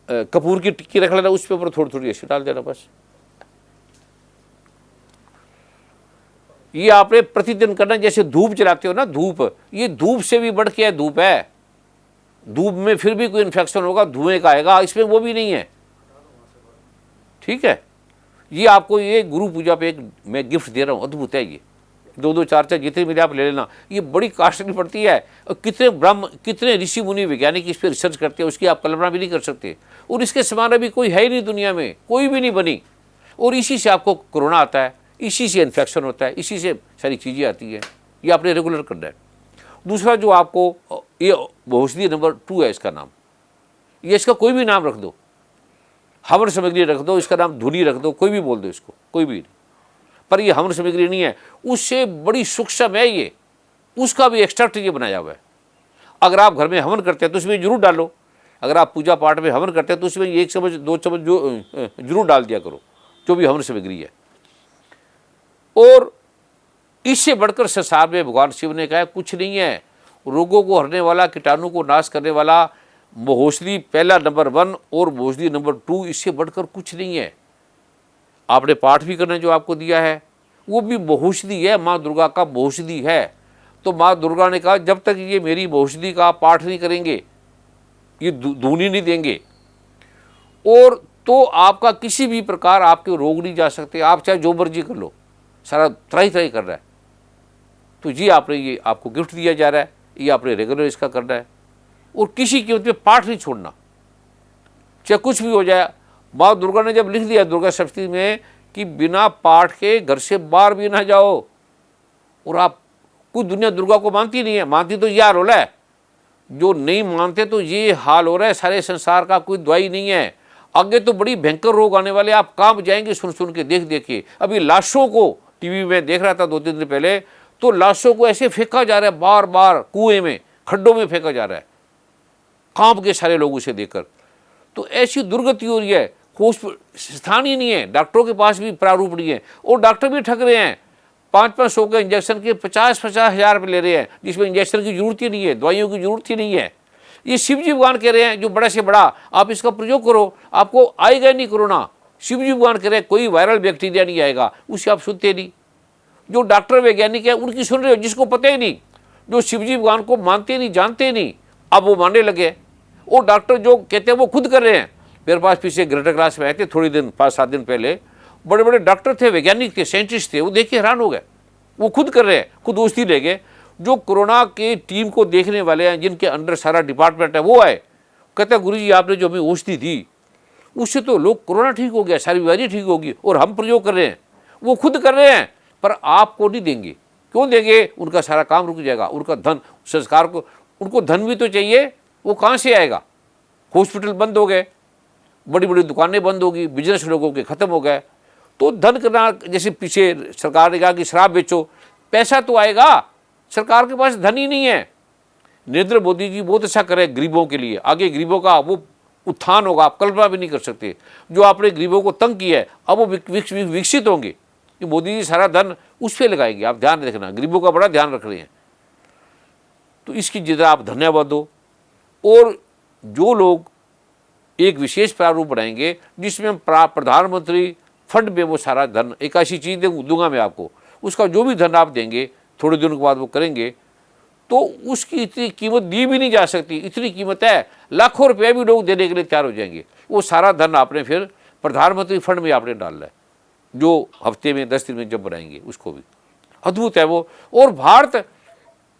कपूर की टिक्की रख लेना, उस पे ऊपर थोड़ी थोड़ी ऐसे डाल देना बस। ये आपने प्रतिदिन करना। जैसे धूप जलाते हो ना, धूप, ये धूप से भी बढ़ के धूप है। धूप में फिर भी कोई इन्फेक्शन होगा, धुएं का आएगा, इसमें वो भी नहीं है। ठीक है। ये आपको, ये गुरु पूजा पे एक मैं गिफ्ट दे रहा हूँ। अद्भुत है ये। 2-2, 4-4 जितने मिले आप ले लेना। ये बड़ी कॉस्टली पड़ती है। और कितने ऋषि मुनि वैज्ञानिक इस पर रिसर्च करते हैं, उसकी आप कल्पना भी नहीं कर सकते। और इसके समान अभी कोई है ही नहीं दुनिया में, कोई भी नहीं बनी। और इसी से आपको कोरोना आता है, इसी से इन्फेक्शन होता है, इसी से सारी चीज़ें आती हैं। ये आपने रेगुलर करना है। दूसरा जो आपको, ये औषधि नंबर 2 है, इसका नाम, ये इसका कोई भी नाम रख दो, हवन सामग्री रख दो, इसका नाम धुनी रख दो, कोई भी बोल दो इसको, कोई भी। पर ये हवन सामग्री नहीं है, उससे बड़ी सूक्ष्म है ये। उसका भी एक्सट्रैक्ट ये बनाया हुआ है। अगर आप घर में हवन करते हैं तो उसमें जरूर डालो। अगर आप पूजा पाठ में हवन करते हैं तो उसमें 1 चम्मच 2 चम्मच जरूर डाल दिया करो, जो भी हवन सामग्री है। और इससे बढ़कर संसार में भगवान शिव ने कहा कुछ नहीं है। रोगों को हरने वाला, कीटाणु को नाश करने वाला महौषधि पहला नंबर 1 और महौषधि नंबर 2, इससे बढ़कर कुछ नहीं है। आपने पाठ भी करना जो आपको दिया है वो भी महौषधि है, माँ दुर्गा का महौषधि है। तो माँ दुर्गा ने कहा जब तक ये मेरी महौषधि का पाठ नहीं करेंगे, ये धूनी नहीं देंगे, और तो आपका किसी भी प्रकार आपके रोग नहीं जा सकते। आप चाहे जो मर्जी कर लो, सारा त्राही त्राही कर रहा है, तो जी आपने ये आपको गिफ्ट दिया जा रहा है, ये आपने रेगुलर इसका करना है, और किसी कीमत पे पाठ नहीं छोड़ना, चाहे कुछ भी हो जाए। माँ दुर्गा ने जब लिख दिया दुर्गा सप्तमी में कि बिना पाठ के घर से बाहर भी ना जाओ, और आप कुछ दुनिया दुर्गा को मानती नहीं है, मानती तो ये हाल हो रहा है, जो नहीं मानते तो ये हाल हो रहा है सारे संसार का, कोई दवाई नहीं है। आगे तो बड़ी भयंकर रोग आने वाले, आप कांप जाएंगे सुन सुन के, देख देख के। अभी लाशों को टीवी में देख रहा था 2-3 दिन पहले, तो लाशों को ऐसे फेंका जा रहा है, बार बार कुएं में, खड्डों में फेंका जा रहा है, कांप के सारे लोग उसे देखकर। तो ऐसी दुर्गति हो रही है, स्थान ही नहीं है, डॉक्टरों के पास भी प्रारूप नहीं है, और डॉक्टर भी ठग रहे हैं। 500-500 के इंजेक्शन के 50-50 हज़ार रुपये ले रहे हैं, जिसमें इंजेक्शन की जरूरत ही नहीं है, दवाइयों की जरूरत ही नहीं है। ये शिव जी भगवान कह रहे हैं जो बड़ा से बड़ा आप इसका प्रयोग करो, आपको आएगा नहीं कोरोना। शिव जी भगवान कह रहे हैं कोई वायरल बैक्टीरिया नहीं आएगा, उसे आप सुनते नहीं। जो डॉक्टर वैज्ञानिक है उनकी सुन रहे हो, जिसको पता ही नहीं, जो शिव जी भगवान को मानते नहीं, जानते नहीं, अब वो मानने लगे। और डॉक्टर जो कहते हैं वो खुद कर रहे हैं। मेरे पास पीछे ग्रेटर क्लास में आए थे थोड़ी दिन, 5-7 दिन पहले, बड़े बड़े डॉक्टर थे, वैज्ञानिक थे, साइंटिस्ट थे, वो देख के हैरान हो गए, वो खुद कर रहे हैं, खुद औषधि ले गए। जो कोरोना की टीम को देखने वाले हैं, जिनके अंडर सारा डिपार्टमेंट है, वो आए, कहते हैं गुरु जी आपने जो हमें औषधि दी उससे तो लोग कोरोना ठीक हो गया, सारी बीमारी ठीक होगी, और हम प्रयोग कर रहे हैं। वो खुद कर रहे हैं, पर आपको नहीं देंगे। क्यों देंगे? उनका सारा काम रुक जाएगा, उनका धन, संस्कार को, उनको धन भी तो चाहिए, वो कहाँ से आएगा? हॉस्पिटल बंद हो गए, बड़ी बड़ी दुकानें बंद होगी, बिजनेस लोगों के ख़त्म हो गए, तो धन करना, जैसे पीछे सरकार ने कहा कि शराब बेचो, पैसा तो आएगा, सरकार के पास धन ही नहीं है। नरेंद्र मोदी जी बहुत अच्छा करे गरीबों के लिए, आगे गरीबों का वो उत्थान होगा, आप कल्पना भी नहीं कर सकते। जो आपने गरीबों को तंग किया है, अब वो विकसित होंगे, कि मोदी जी सारा धन उस पर लगाएंगे। आप ध्यान रखना, गरीबों का बड़ा ध्यान रख रहे हैं, तो इसकी जितना आप धन्यवाद दो। और जो लोग एक विशेष प्रारूप बनाएंगे जिसमें प्रधानमंत्री फंड में वो सारा धन, एक ऐसी चीज़ दूंगा मैं आपको, उसका जो भी धन आप देंगे थोड़े दिनों के बाद वो करेंगे, तो उसकी इतनी कीमत दी भी नहीं जा सकती। इतनी कीमत है, लाखों रुपये भी लोग देने के लिए तैयार हो जाएंगे। वो सारा धन आपने फिर प्रधानमंत्री फंड में आपने डालना है, जो हफ्ते में 10 दिन में जब बनाएंगे उसको भी। अद्भुत है वो। और भारत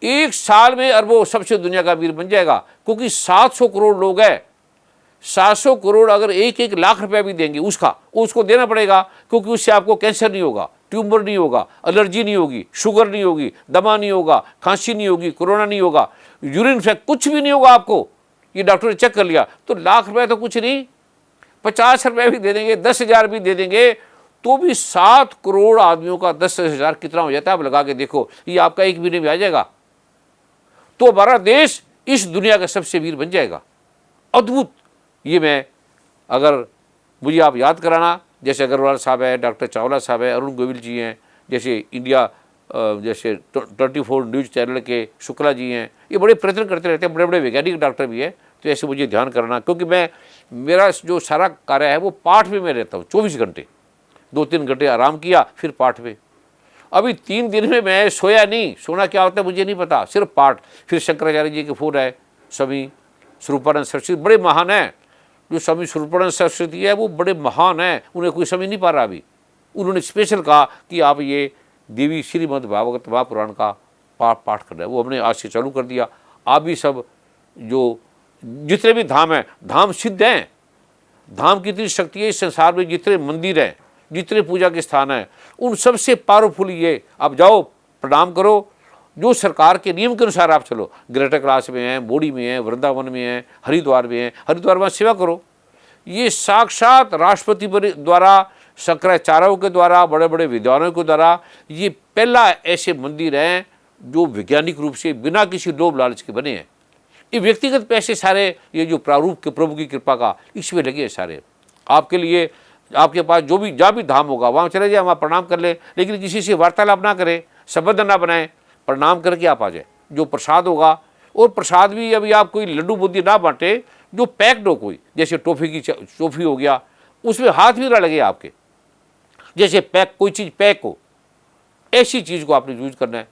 एक साल में अरबों सबसे दुनिया का अमीर बन जाएगा, क्योंकि 700 करोड़ लोग हैं। 700 करोड़ अगर 1-1 लाख रुपया भी देंगे उसको देना पड़ेगा, क्योंकि उससे आपको कैंसर नहीं होगा, ट्यूमर नहीं होगा, एलर्जी नहीं होगी, शुगर नहीं होगी, दमा नहीं होगा, खांसी नहीं होगी, कोरोना नहीं होगा, यूरिन इन्फेक्शन कुछ भी नहीं होगा आपको। ये डॉक्टर ने चेक कर लिया। तो लाख रुपया तो कुछ नहीं, 50 रुपये भी दे देंगे, 10,000 भी दे देंगे, तो भी 7 करोड़ आदमियों का 10,000 कितना हो जाता है? आप लगा के देखो, ये आपका एक महीने में आ जाएगा। तो हमारा देश इस दुनिया का सबसे अमीर बन जाएगा। अद्भुत। ये मैं, अगर मुझे आप याद कराना, जैसे अग्रवाल साहब है, डॉक्टर चावला साहब है, अरुण गोविल जी हैं, जैसे इंडिया जैसे 24 न्यूज़ चैनल के शुक्ला जी हैं, ये बड़े प्रयत्न करते रहते हैं, बड़े बड़े वैज्ञानिक डॉक्टर भी हैं। तो ऐसे मुझे ध्यान करना, क्योंकि मेरा जो सारा कार्य है वो पाठ में मैं रहता हूँ 24 घंटे। 2-3 घंटे आराम किया, फिर पाठ में। अभी 3 दिन में मैं सोया नहीं, सोना क्या होता है मुझे नहीं पता, सिर्फ पाठ। फिर शंकराचार्य जी के फोन आए, स्वामी स्वरूपानंद सरस्वती बड़े महान हैं। जो स्वामी स्वरूपानंद सरस्वती है वो बड़े महान हैं, उन्हें कोई समझ नहीं पा रहा अभी। उन्होंने स्पेशल कहा कि आप ये देवी श्रीमद् भागवत महापुराण का पाठ कर रहे हैं, वो हमने आज से चालू कर दिया। आप भी सब, जो जितने भी धाम हैं, धाम सिद्ध हैं, धाम की इतनी शक्ति है इस संसार में, जितने मंदिर हैं, जितने पूजा के स्थान हैं, उन सबसे पावरफुल ये। आप जाओ, प्रणाम करो, जो सरकार के नियम के अनुसार आप चलो। ग्रेटर क्लास में हैं, बोडी में हैं, वृंदावन में हैं, हरिद्वार में हैं, हरिद्वार में सेवा करो। ये साक्षात राष्ट्रपति द्वारा, शंकराचार्यों के द्वारा, बड़े बड़े विद्वानों के द्वारा ये पहला ऐसे मंदिर हैं जो वैज्ञानिक रूप से बिना किसी लोभ लालच के बने हैं। ये व्यक्तिगत पैसे सारे, ये जो प्रारूप के प्रभु की कृपा का, इसमें लगे हैं सारे। आपके लिए, आपके पास जो भी जहाँ भी धाम होगा वहाँ चले जाए, वहाँ प्रणाम कर ले, लेकिन किसी से वार्तालाप ना करें। संबंध ना बनाएं, प्रणाम करके आप आ जाए। जो प्रसाद होगा, और प्रसाद भी अभी आप कोई लड्डू बुद्धि ना बांटे, जो पैक्ड हो कोई, जैसे टॉफ़ी हो गया, उसमें हाथ भी ना लगे आपके, जैसे पैक कोई चीज़ पैक हो, ऐसी चीज़ को आपने यूज करना है।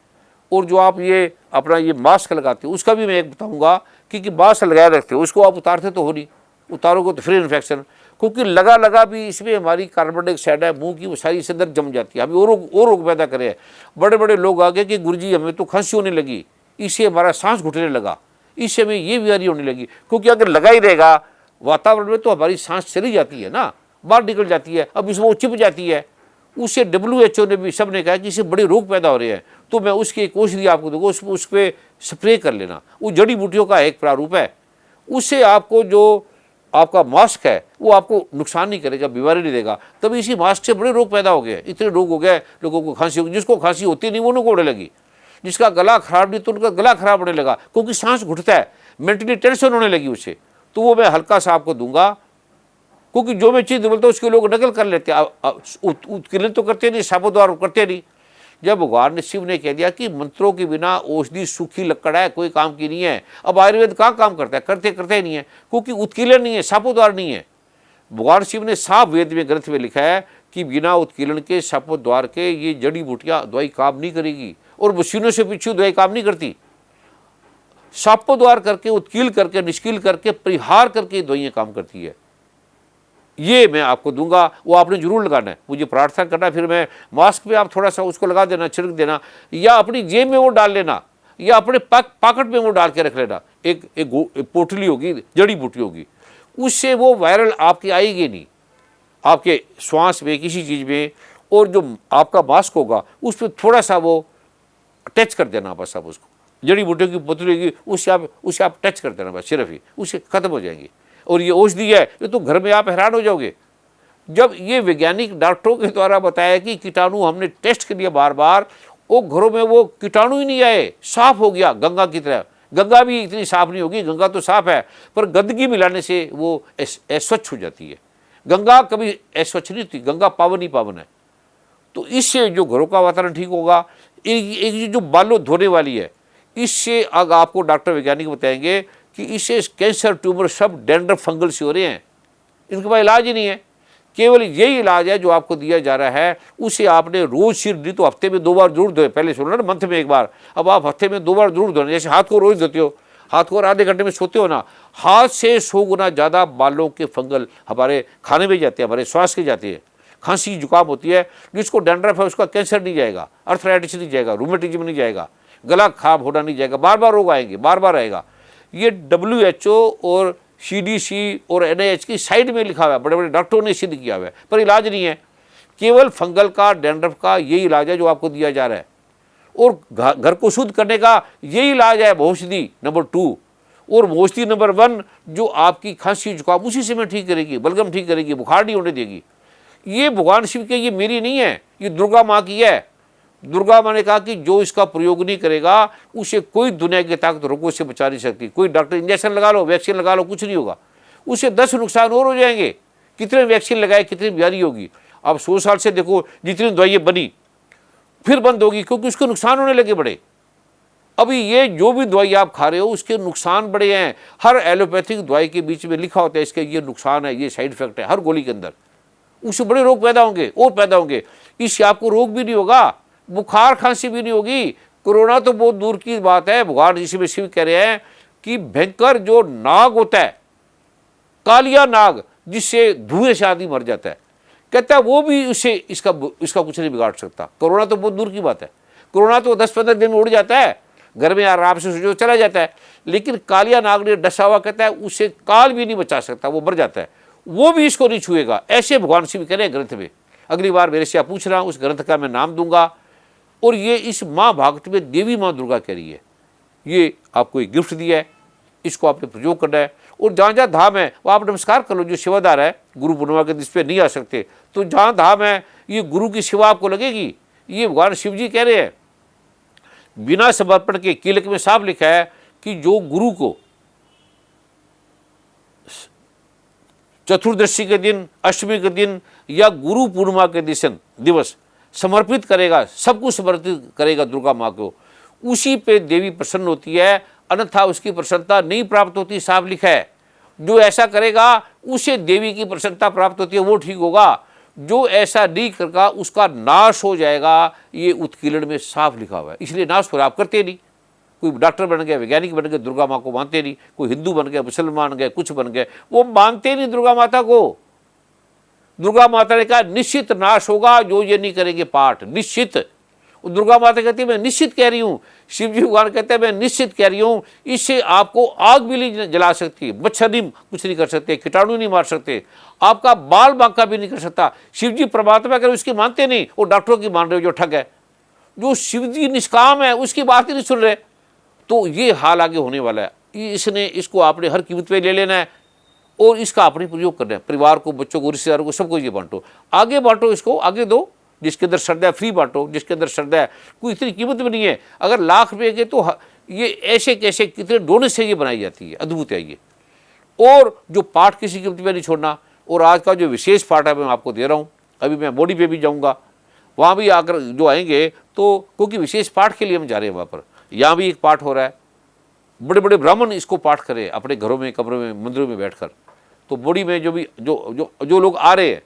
और जो आप ये अपना ये मास्क लगाते हो, उसका भी मैं एक बताऊंगा कि मास्क लगाए रखते हो, उसको आप उतारते तो हो नहीं, उतारोगे तो फिर इन्फेक्शन, क्योंकि लगा भी इसमें हमारी कार्बन डाइऑक्साइड है, मुंह की वो सारी इसके अंदर जम जाती है, हमें और रोग पैदा करे। बड़े बड़े लोग आ गए कि गुरुजी हमें तो खांसी होने लगी, इससे हमारा सांस घुटने लगा, इससे हमें ये बीमारी होने लगी। क्योंकि अगर लगा ही रहेगा वातावरण में तो हमारी सांस चली जाती है ना, बाहर निकल जाती है, अब इसमें वो चिप जाती है। उससे WHO ने भी सब ने कहा कि इससे बड़े रोग पैदा हो रहे हैं, तो मैं उसकी एक औषधि आपको दूंगा, उस पर स्प्रे कर लेना। वो जड़ी बूटियों का एक प्रारूप है, उससे आपको जो आपका मास्क है वो आपको नुकसान नहीं करेगा, बीमारी नहीं देगा। तभी इसी मास्क से बड़े रोग पैदा हो गए, इतने रोग हो गए, लोगों को खांसी होगी, जिसको खांसी होती नहीं वो उनको होने लगी, जिसका गला खराब नहीं तो उनका गला खराब होने लगा, क्योंकि सांस घुटता है, मेंटली टेंशन होने लगी उससे। तो वो मैं हल्का सा आपको दूंगा, क्योंकि जो मैं चीज़ बोलता हूँ उसके लोग नकल कर लेते हैं, उत्कीर्णन तो करते नहीं, साबोद्वार करते नहीं। जब भगवान शिव ने कह दिया कि मंत्रों के बिना औषधि सूखी लकड़ है, कोई काम की नहीं है, अब आयुर्वेद कहाँ काम करता है, करते ही नहीं है, क्योंकि उत्कीलन नहीं है, सापोद्वार नहीं है। भगवान शिव ने साफ वेद में ग्रंथ में लिखा है कि बिना उत्कीलन के सापोद्वार के ये जड़ी बूटियाँ दवाई काम नहीं करेगी, और मशीनों से पीछे दवाई काम नहीं करती। सापोद्वार करके, उत्कील करके, निष्कील करके, परिहार करके दवाइयाँ काम करती है। ये मैं आपको दूंगा, वो आपने जरूर लगाना है, मुझे प्रार्थना करना, फिर मैं मास्क पे आप थोड़ा सा उसको लगा देना, छिड़क देना, या अपनी जेब में वो डाल लेना, या अपने पॉकेट में वो डाल के रख लेना। एक पोटली होगी, जड़ी बूटी होगी, उससे वो वायरल आपकी आएगी नहीं, आपके श्वास में, किसी चीज़ में। और जो आपका मास्क होगा उस पर थोड़ा सा वो टच कर देना, बस आप उसको, जड़ी बूटियों की पोतली होगी, उससे आप टच कर देना, बस सिर्फ ही, उससे ख़त्म हो जाएंगे। और ये औषधि है, ये तो घर में आप हैरान हो जाओगे। जब ये वैज्ञानिक डॉक्टरों के द्वारा बताया कि कीटाणु हमने टेस्ट कर लिया बार बार, वो घरों में वो कीटाणु ही नहीं आए, साफ हो गया गंगा की तरह। गंगा भी इतनी साफ नहीं होगी, गंगा तो साफ है, पर गंदगी मिलाने से वो अस्वच्छ हो जाती है। गंगा कभी अस्वच्छ नहीं होती, गंगा पावन ही पावन है। तो इससे जो घरों का वातावरण ठीक होगा। एक जो बालों धोने वाली है, इससे अगर आपको डॉक्टर वैज्ञानिक बताएंगे कि इससे कैंसर, ट्यूमर सब डैंड्रफ फंगल से हो रहे हैं, इनके पास इलाज ही नहीं है। केवल यही इलाज है जो आपको दिया जा रहा है, उसे आपने रोज़ सिर नहीं तो हफ्ते में 2 बार जरूर धोए। पहले सुनो ना, मंथ में 1 बार, अब आप हफ्ते में 2 बार जरूर धोना। जैसे हाथ को रोज़ धोते हो, हाथ को आधे घंटे में सोते हो ना, हाथ से 100 गुना ज़्यादा बालों के फंगल हमारे खाने में जाते हैं, हमारे श्वास के जाते हैं। खांसी जुकाम होती है, जिसको डैंड्रफ है उसका कैंसर नहीं जाएगा, अर्थराइटिस नहीं जाएगा, रूमेटिज्म नहीं जाएगा, गला खराब होना नहीं जाएगा, बार बार रोग आएंगे, बार बार आएगा। ये WHO और CDC और NIH की साइड में लिखा हुआ है, बड़े बड़े डॉक्टरों ने सिद्ध किया हुआ है, पर इलाज नहीं है। केवल फंगल का, डैंड्रफ का यही इलाज है जो आपको दिया जा रहा है। और घर को शुद्ध करने का यही इलाज है औषधि नंबर 2, और औषधि नंबर 1 जो आपकी खांसी जुकाम उसी से में ठीक करेगी, बलगम ठीक करेगी, बुखार नहीं होने देगी। ये भगवान शिव के, ये मेरी नहीं है, ये दुर्गा माँ की है। दुर्गा माँ ने कहा कि जो इसका प्रयोग नहीं करेगा उसे कोई दुनिया की ताकत रोगों से बचा नहीं सकती। कोई डॉक्टर इंजेक्शन लगा लो, वैक्सीन लगा लो, कुछ नहीं होगा, उससे 10 नुकसान और हो जाएंगे। कितने वैक्सीन लगाए, कितनी बीमारी होगी। अब 100 साल से देखो जितनी दवाइयाँ बनी फिर बंद होगी, क्योंकि उसके नुकसान होने लगे बड़े। अभी ये जो भी दवाई आप खा रहे हो उसके नुकसान बड़े हैं। हर एलोपैथिक दवाई के बीच में लिखा होता है इसके ये नुकसान है, ये साइड इफेक्ट है, हर गोली के अंदर। उससे बड़े रोग पैदा होंगे और पैदा होंगे। इससे आपको रोग भी नहीं होगा, बुखार खांसी भी नहीं होगी, कोरोना तो बहुत दूर की बात है। भगवान जिसमें शिव कह रहे हैं कि भयंकर जो नाग होता है, कालिया नाग, जिससे धुएं से आदमी मर जाता है, कहता है वो भी उससे इसका कुछ नहीं बिगाड़ सकता। कोरोना तो बहुत दूर की बात है, कोरोना तो 10-15 दिन में उड़ जाता है, घर में आराम से सोचो चला जाता है। लेकिन कालिया नाग ने डसा हुआ, कहता है उससे काल भी नहीं बचा सकता, वो मर जाता है, वो भी इसको नहीं छुएगा। ऐसे भगवान शिव कह रहे हैं ग्रंथ में। अगली बार मेरे से आप पूछ रहा हूँ, उस ग्रंथ का मैं नाम दूंगा। और ये इस माँ भागवत में देवी माँ दुर्गा कह रही है, ये आपको एक गिफ्ट दिया है, इसको आपने प्रयोग करना है। और जहाँ जहाँ धाम है वो आप नमस्कार कर लो। जो सेवादार है गुरु पूर्णिमा के दिन पे नहीं आ सकते, तो जहाँ धाम है ये गुरु की सेवा आपको लगेगी। ये भगवान शिव जी कह रहे हैं, बिना समर्पण के, कीलक में साफ लिखा है कि जो गुरु को चतुर्दशी के दिन, अष्टमी के दिन या गुरु पूर्णिमा के दिवस समर्पित करेगा, सब कुछ समर्पित करेगा दुर्गा माँ को, उसी पे देवी प्रसन्न होती है, अन्यथा उसकी प्रसन्नता नहीं प्राप्त होती। साफ लिखा है, जो ऐसा करेगा उसे देवी की प्रसन्नता प्राप्त होती है, वो ठीक होगा। जो ऐसा नहीं करेगा उसका नाश हो जाएगा, ये उत्कीर्ण में साफ लिखा हुआ है। इसलिए नाश हो रहा, आप करते नहीं। कोई डॉक्टर बन गए, वैज्ञानिक बन गए, दुर्गा माँ को मानते नहीं। कोई हिंदू बन गए, मुसलमान गए, कुछ बन गए, वो मानते नहीं दुर्गा माता को। दुर्गा माता ने कहा निश्चित नाश होगा जो ये नहीं करेंगे पाठ, निश्चित। दुर्गा माता कहती है मैं निश्चित कह रही हूँ। शिव जी भगवान कहते हैं मैं निश्चित कह रही हूँ, इससे आपको आग भी नहीं जला सकती, मच्छर नहीं कुछ नहीं कर सकते, कीटाणु नहीं मार सकते, आपका बाल बांका भी नहीं कर सकता। शिव जी परमात्मा कर उसकी मानते नहीं, वो डॉक्टरों की मान रहे हो जो ठग है। जो शिव जी निष्काम है उसकी बात ही नहीं सुन रहे। तो ये हाल आगे होने वाला है। इसने इसको आपने हर कीमत पे ले लेना है और इसका आपने प्रयोग करना है। परिवार को, बच्चों को, रिश्तेदारों को, सबको ये बांटो, आगे बांटो, इसको आगे दो। जिसके अंदर श्रद्धा है फ्री बांटो, जिसके अंदर श्रद्धा है, कोई इतनी कीमत भी नहीं है। अगर लाख रुपये के तो ये ऐसे कैसे कितने डोने से ये बनाई जाती है, अद्भुत है ये। और जो पाठ किसी कीमत पे नहीं छोड़ना। और आज का जो विशेष पाठ है मैं आपको दे रहा हूँ, अभी मैं बॉडी पे भी जाऊँगा, वहाँ भी आकर जो आएंगे तो, क्योंकि विशेष पाठ के लिए हम जा रहे हैं वहाँ पर। यहाँ भी एक पाठ हो रहा है, बड़े बड़े ब्राह्मण इसको पाठ करें अपने घरों में, कमरों में, मंदिरों में बैठकर। तो बॉडी में जो भी जो लोग आ रहे हैं,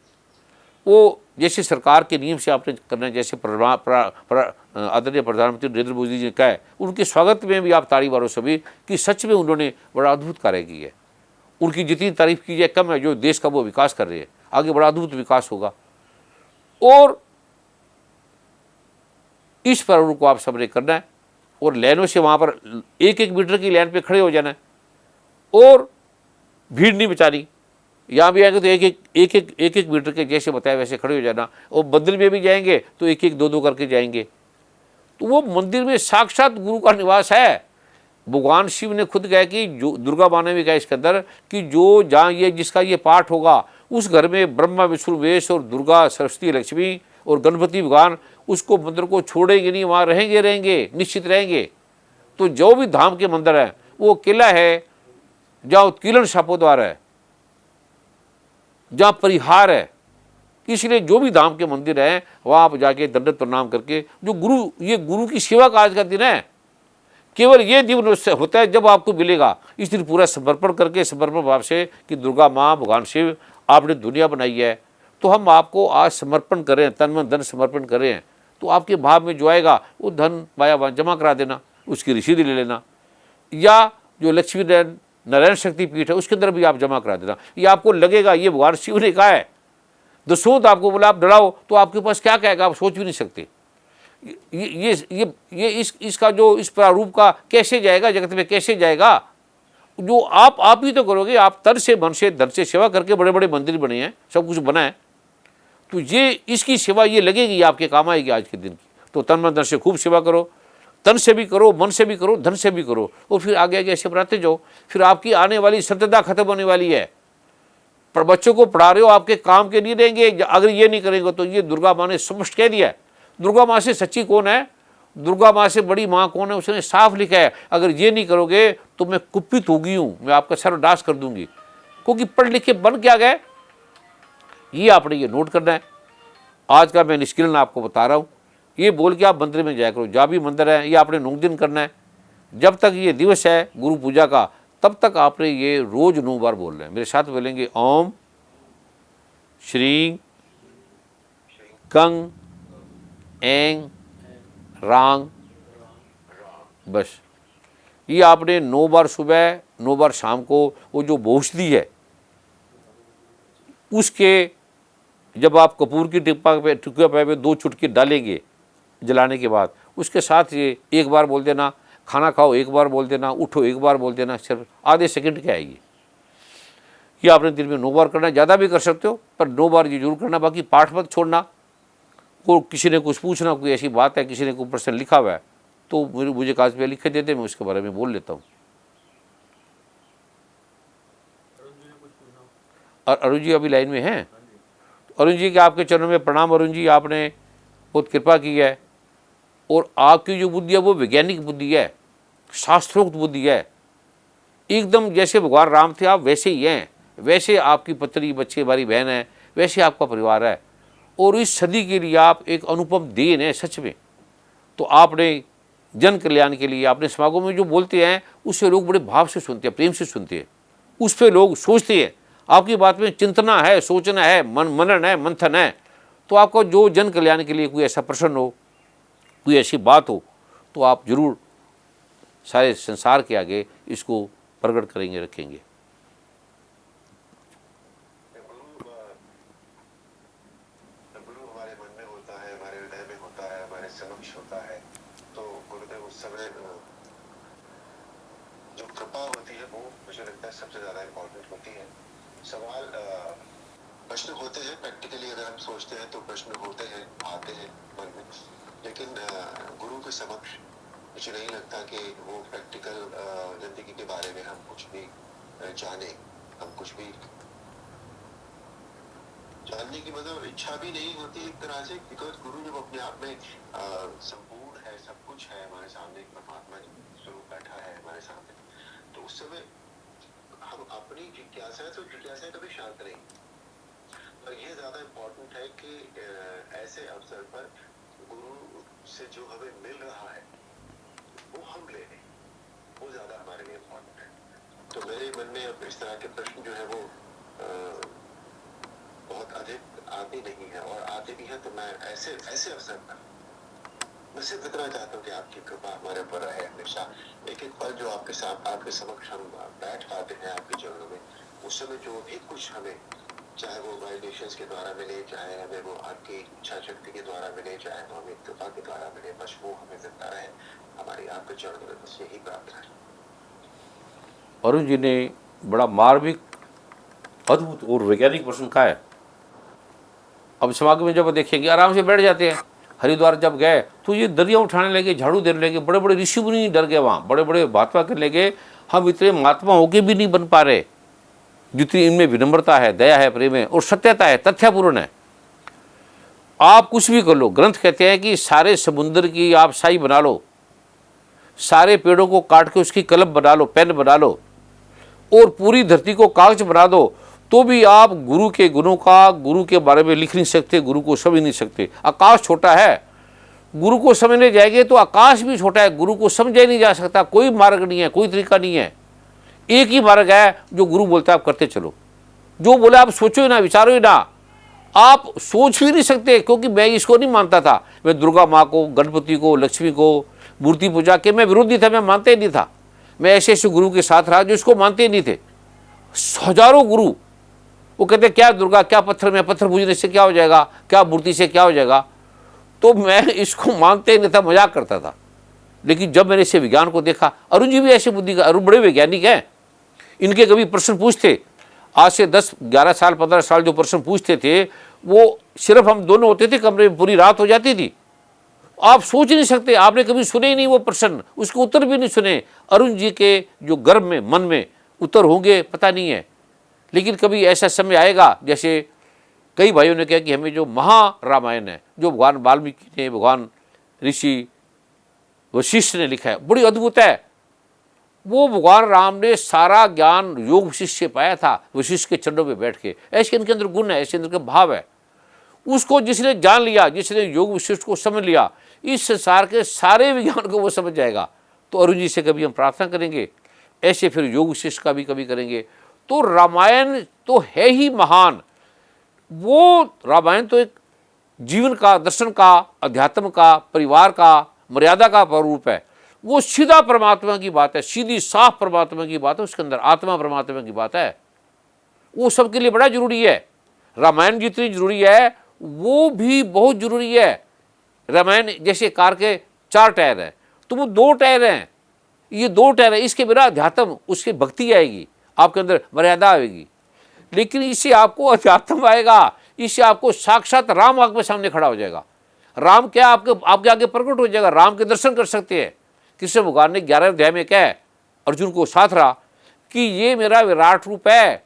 वो जैसे सरकार के नियम से आपने करना है, जैसे आदरणीय प्रधानमंत्री नरेंद्र मोदी जी ने कहा है, उनके स्वागत में भी आप ताड़ी मारो सभी, कि सच में उन्होंने बड़ा अद्भुत कार्य किया है। उनकी जितनी तारीफ की जाए कम है, जो देश का वो विकास कर रहे हैं, आगे बड़ा अद्भुत विकास होगा। और इस पर्व को आप सबने करना है और लाइनों से वहाँ पर 1-1 मीटर की लाइन पे खड़े हो जाना है और भीड़ नहीं बचानी। यहाँ भी आएंगे तो एक एक मीटर के जैसे बताया वैसे खड़े हो जाना। और मंदिर में भी जाएंगे तो 1-1 2-2 करके जाएंगे। तो वो मंदिर में साक्षात गुरु का निवास है। भगवान शिव ने खुद कहा कि जो दुर्गा माँ ने भी कहा इसके अंदर कि जो जहाँ ये जिसका ये पाठ होगा उस घर में ब्रह्मा विष्णु महेश और दुर्गा सरस्वती लक्ष्मी और गणपति भगवान उसको मंदिर को छोड़ेंगे नहीं, वहाँ रहेंगे निश्चित रहेंगे। तो जो भी धाम के मंदिर है, वो किला है जहाँ उत्कीर्ण शापोद्वार है, जहाँ परिहार है, इसलिए जो भी धाम के मंदिर हैं वहाँ आप जाके दंडवत प्रणाम करके जो ये गुरु की सेवा का आज का दिन है। केवल ये दिन होता है जब आपको मिलेगा। इस दिन पूरा समर्पण करके, समर्पण भाव से कि दुर्गा माँ, भगवान शिव, आपने दुनिया बनाई है तो हम आपको आज समर्पण करें, तन मन धन समर्पण करें। तो आपके भाव में जो आएगा वो धन माया जमा करा देना, उसकी रसीद ले लेना, या जो लक्ष्मी नारायण शक्ति पीठ है उसके अंदर भी आप जमा करा देना। ये आपको लगेगा ये भगवान शिव ने कहा है। दसों आपको बोला आप डराओ तो आपके पास क्या कहेगा, आप सोच भी नहीं सकते। ये इसका जो इस प्रारूप का कैसे जाएगा जगत में, कैसे जाएगा। जो आप ही तो करोगे। आप तन से, मन से, धन से सेवा करके बड़े बड़े मंदिर बने हैं, सब कुछ बना है। तो ये इसकी सेवा ये लगेगी, आपके काम आएगी आज के दिन की। तो तन मन धन से खूब सेवा करो, तन से भी करो, मन से भी करो, धन से भी करो, और फिर आगे आगे ऐसे बढ़ाते जाओ। फिर आपकी आने वाली श्रद्धा खत्म होने वाली है। पर बच्चों को पढ़ा रहे हो, आपके काम के नहीं रहेंगे अगर ये नहीं करेंगे। तो ये दुर्गा माँ ने स्पष्ट कह दिया है। दुर्गा माँ से सच्ची कौन है, दुर्गा माँ से बड़ी माँ कौन है, उसने साफ लिखा है अगर ये नहीं करोगे तो मैं कुपित होगी हूँ, मैं आपका सर्वनाश कर दूंगी। क्योंकि पढ़ लिख के बन क्या गए, ये आपने ये नोट करना है। आज का मैं निष्किरण आपको बता रहा हूँ। ये बोल के आप मंदिर में जाया करो, जहाँ भी मंदिर है ये आपने 9 दिन करना है। जब तक ये दिवस है गुरु पूजा का, तब तक आपने ये रोज 9 बार बोलना है। मेरे साथ बोलेंगे ओम श्री कंग एंग रांग, बस ये आपने 9 बार सुबह, 9 बार शाम को। वो जो भौषधी है उसके जब आप कपूर की टिक्का पे 2 चुटकी डालेंगे जलाने के बाद, उसके साथ ये 1 बार बोल देना, खाना खाओ 1 बार बोल देना, उठो 1 बार बोल देना, सिर्फ आधे सेकंड के आएगी। ये आपने दिन में 9 बार करना है। ज़्यादा भी कर सकते हो पर 9 बार ये जरूर करना। बाकी पाठ मत छोड़ना। को किसी ने कुछ पूछना, कोई ऐसी बात है, किसी ने कोई प्रश्न लिखा हुआ है तो मुझे कागज पे लिखे देते, मैं उसके बारे में बोल लेता हूँ। और अरुण जी अभी लाइन में हैं। अरुण जी के आपके चरणों में प्रणाम। अरुण जी, आपने बहुत कृपा की है और आपकी जो बुद्धि है वो वैज्ञानिक बुद्धि है, शास्त्रोक्त बुद्धि है। एकदम जैसे भगवान राम थे आप वैसे ही हैं, वैसे आपकी पत्नी, बच्चे, हमारी बहन है, वैसे आपका परिवार है। और इस सदी के लिए आप एक अनुपम देन है सच में। तो आपने जन कल्याण के लिए आपने समागम में जो बोलते हैं उससे लोग बड़े भाव से सुनते हैं, प्रेम से सुनते हैं, उस पर लोग सोचते हैं। आपकी बात में चिंतना है, सोचना है, मनन है, मंथन है। तो आपका जो जन कल्याण के लिए कोई ऐसा प्रश्न हो, कोई ऐसी बात हो, तो आप जरूर सारे संसार के आगे इसको प्रकट करेंगे, रखेंगे। गुरु हमारे मन में होता है, हमारे हृदय में होता है, हमारे समक्ष होता है। तो गुरुदेव उस समय जो कृपा होती है वो मुझे लगता है सबसे ज्यादा इम्पोर्टेंट होती है। सवाल प्रश्न होते हैं, प्रैक्टिकली अगर हम सोचते हैं तो प्रश्न होते हैं, आते हैं मन में, लेकिन गुरु के समक्ष मुझे नहीं लगता कि वो प्रैक्टिकल जिंदगी के बारे में हम कुछ भी जाने, हम कुछ भी जानने की मतलब इच्छा भी नहीं होती एक तरह से, बिकॉज गुरु जब अपने आप में संपूर्ण है, सब कुछ है, हमारे सामने एक परमात्मा स्वरूप बैठा है हमारे सामने, तो उस समय हम अपनी जिज्ञासा तो जिज्ञासा कभी शांत नहीं। और ये ज्यादा इम्पोर्टेंट है कि ऐसे अवसर पर गुरु से जो हमें मिल रहा है वो हम ले लें, वो ज्यादा हमारे लिए इम्पोर्टेंट है। तो मेरे मन में अब इस तरह के प्रश्न जो है वो बहुत अधिक आते नहीं है, और आते भी हैं तो मैं ऐसे अवसर पर मैं सिर्फ इतना चाहता हूँ कि आपकी कृपा हमारे ऊपर रहे हमेशा। एक एक पल जो आपके साथ आपके समक्ष हम बैठ पाते हैं आपके चरणों में, उस समय जो भी कुछ हमें, चाहे वो वाइब्रेशंस के द्वारा मिले, चाहे हमें वो आपकी इच्छा शक्ति के द्वारा मिले, चाहे वो हमें कृपा के द्वारा मिले, बस वो हमें मिलता रहे हमारी आपके चरणों में, बस यही प्रार्थना है। अरुण जी ने बड़ा मार्मिक, अद्भुत और वैज्ञानिक प्रश्न कहा है। अब समागम में जब देखेंगे आराम से बैठ जाते हैं। हरिद्वार जब गए तो ये दरिया उठाने लगे, झाड़ू देने लगे, बड़े बड़े ऋषि मुनि डर गए, वहाँ बड़े बड़े महात्मा करने लगे, हम इतने महात्मा होके भी नहीं बन पा रहे। जितनी इनमें विनम्रता है, दया है, प्रेम है और सत्यता है, तथ्यपूर्ण है। आप कुछ भी कर लो, ग्रंथ कहते हैं कि सारे समुद्र की आप शाही बना लो, सारे पेड़ों को काट के उसकी कलम बना लो, पेन बना लो, और पूरी धरती को कागज बना दो, तो भी आप गुरु के गुणों का, गुरु के बारे में लिख नहीं सकते, गुरु को समझ नहीं सकते। आकाश छोटा है, गुरु को समझने जाएंगे तो आकाश भी छोटा है, गुरु को समझा ही नहीं जा सकता। कोई मार्ग नहीं है, कोई तरीका नहीं है, एक ही मार्ग है जो गुरु बोलता है आप करते चलो। जो बोले आप सोचो ही ना, विचारो ही ना, आप सोच भी नहीं सकते। क्योंकि मैं इसको नहीं मानता था, मैं दुर्गा माँ को, गणपति को, लक्ष्मी को, मूर्ति पूजा के मैं विरोधी था, मैं मानते ही नहीं था। मैं ऐसे ऐसे गुरु के साथ रहा जो इसको मानते ही नहीं थे। हजारों गुरु वो कहते क्या दुर्गा, क्या पत्थर में, पत्थर पूजने से क्या हो जाएगा, क्या मूर्ति से क्या हो जाएगा। तो मैं इसको मानते ही नहीं था, मजाक करता था। लेकिन जब मैंने इसे विज्ञान को देखा, अरुण जी भी ऐसे बुद्धि का, अरुण बड़े वैज्ञानिक हैं, इनके कभी प्रश्न पूछते, आज से 10-11 साल 15 साल जो प्रश्न पूछते थे वो सिर्फ हम दोनों होते थे कमरे में, पूरी रात हो जाती थी। आप सोच नहीं सकते, आपने कभी सुने ही नहीं वो प्रश्न, उसके उत्तर भी नहीं सुने। अरुण जी के जो गर्भ में, मन में उत्तर होंगे पता नहीं है। लेकिन कभी ऐसा समय आएगा, जैसे कई भाइयों ने कहा कि हमें जो महारामायण है, जो भगवान वाल्मीकि ने, भगवान ऋषि वशिष्ठ ने लिखा है, बड़ी अद्भुत है। वो भगवान राम ने सारा ज्ञान योग वशिष्ठ से पाया था, वशिष्ठ के चरणों में बैठ के। ऐसे इनके अंदर गुण है, ऐसे इनके भाव है। उसको जिसने जान लिया, जिसने योग वशिष्ठ को समझ लिया, इस संसार के सारे विज्ञान को वो समझ जाएगा। तो अरुण जी से कभी हम प्रार्थना करेंगे, ऐसे फिर योग वशिष्ठ का भी कभी करेंगे। तो रामायण तो है ही महान। वो रामायण तो एक जीवन का, दर्शन का, अध्यात्म का, परिवार का, मर्यादा का रूप है। वो सीधा परमात्मा की बात है, सीधी साफ परमात्मा की बात है, उसके अंदर आत्मा परमात्मा की बात है। वो सबके लिए बड़ा जरूरी है। रामायण जितनी जरूरी है वो भी बहुत जरूरी है। रामायण जैसे कार के 4 टायर हैं तो वो 2 टायर हैं, ये 2 टायर है। इसके बिना अध्यात्म, उसकी भक्ति आएगी, आपके अंदर मर्यादा आएगी। लेकिन इससे आपको अध्यात्म आएगा, इससे आपको साक्षात राम आपके सामने खड़ा हो जाएगा। राम क्या आपके आगे प्रकट हो जाएगा, राम के दर्शन कर सकते हैं। कृष्ण भगवान ने 11वें अध्याय में क्या है, अर्जुन को साथ रहा कि ये मेरा विराट रूप है।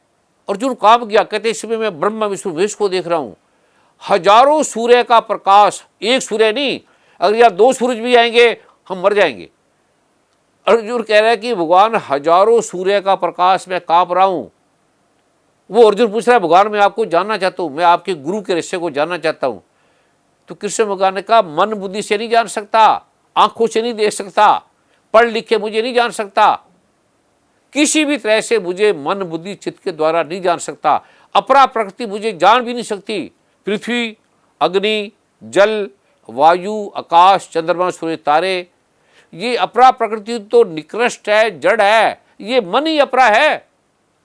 अर्जुन काम किया, कहते इसमें मैं ब्रह्म विष्णु महेश को देख रहा हूँ। हजारों सूर्य का प्रकाश, एक सूर्य नहीं, अगर यहाँ 2 सूरज भी आएंगे हम मर जाएंगे। अर्जुन कह रहा है कि भगवान हजारों सूर्य का प्रकाश मैं कांप रहा हूँ। वो अर्जुन पूछ रहा है भगवान मैं आपको जानना चाहता हूँ, मैं आपके गुरु के रहस्य को जानना चाहता हूँ। तो कृष्ण भगवान ने कहा मन बुद्धि से नहीं जान सकता, आंखों से नहीं देख सकता, पढ़ लिख के मुझे नहीं जान सकता, किसी भी तरह से मुझे मन बुद्धि चित्त के द्वारा नहीं जान सकता, अपरा प्रकृति मुझे जान भी नहीं सकती। पृथ्वी, अग्नि, जल, वायु, आकाश, चंद्रमा, सूर्य, तारे, ये अपरा प्रकृति तो निकृष्ट है, जड़ है, ये मन ही अपरा है,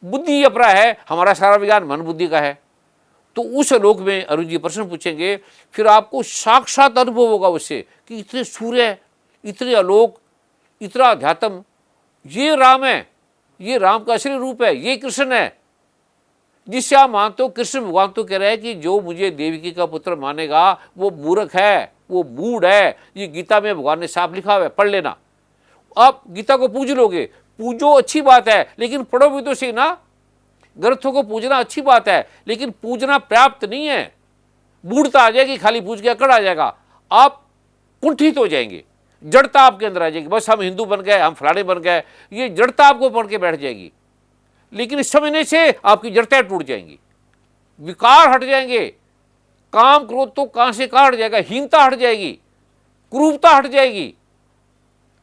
बुद्धि ही अपरा है, हमारा सारा विज्ञान मन बुद्धि का है। तो उस लोक में अरुण जी प्रश्न पूछेंगे, फिर आपको साक्षात अनुभव होगा उससे कि इतने सूर्य, इतने आलोक, इतना अध्यात्म, ये राम है, ये राम का असली रूप है, ये कृष्ण है जिससे आप मानते हो। कृष्ण भगवान तो कह रहे हैं कि जो मुझे देवकी का पुत्र मानेगा वो मूर्ख है, वो मूढ़ है। ये गीता में भगवान ने साफ लिखा हुआ है, पढ़ लेना। आप गीता को पूज लोगे, पूजो अच्छी बात है, लेकिन पढ़ो भी तो सही ना। ग्रंथों को पूजना अच्छी बात है, लेकिन पूजना पर्याप्त नहीं है। मूढ़ता आ जाएगी, खाली पूज के अकड़ आ जाएगा, आप कुंठित हो जाएंगे, जड़ता आपके अंदर आ जाएगी। बस हम हिंदू बन गए, हम फलाने बन गए, ये जड़ता आपको पढ़ के बैठ जाएगी। लेकिन इस समझने से आपकी जड़ताएं टूट जाएंगी, विकार हट जाएंगे, काम क्रोध तो कहां से कहां हट जाएगा, हीनता हट जाएगी, क्रूरता हट जाएगी,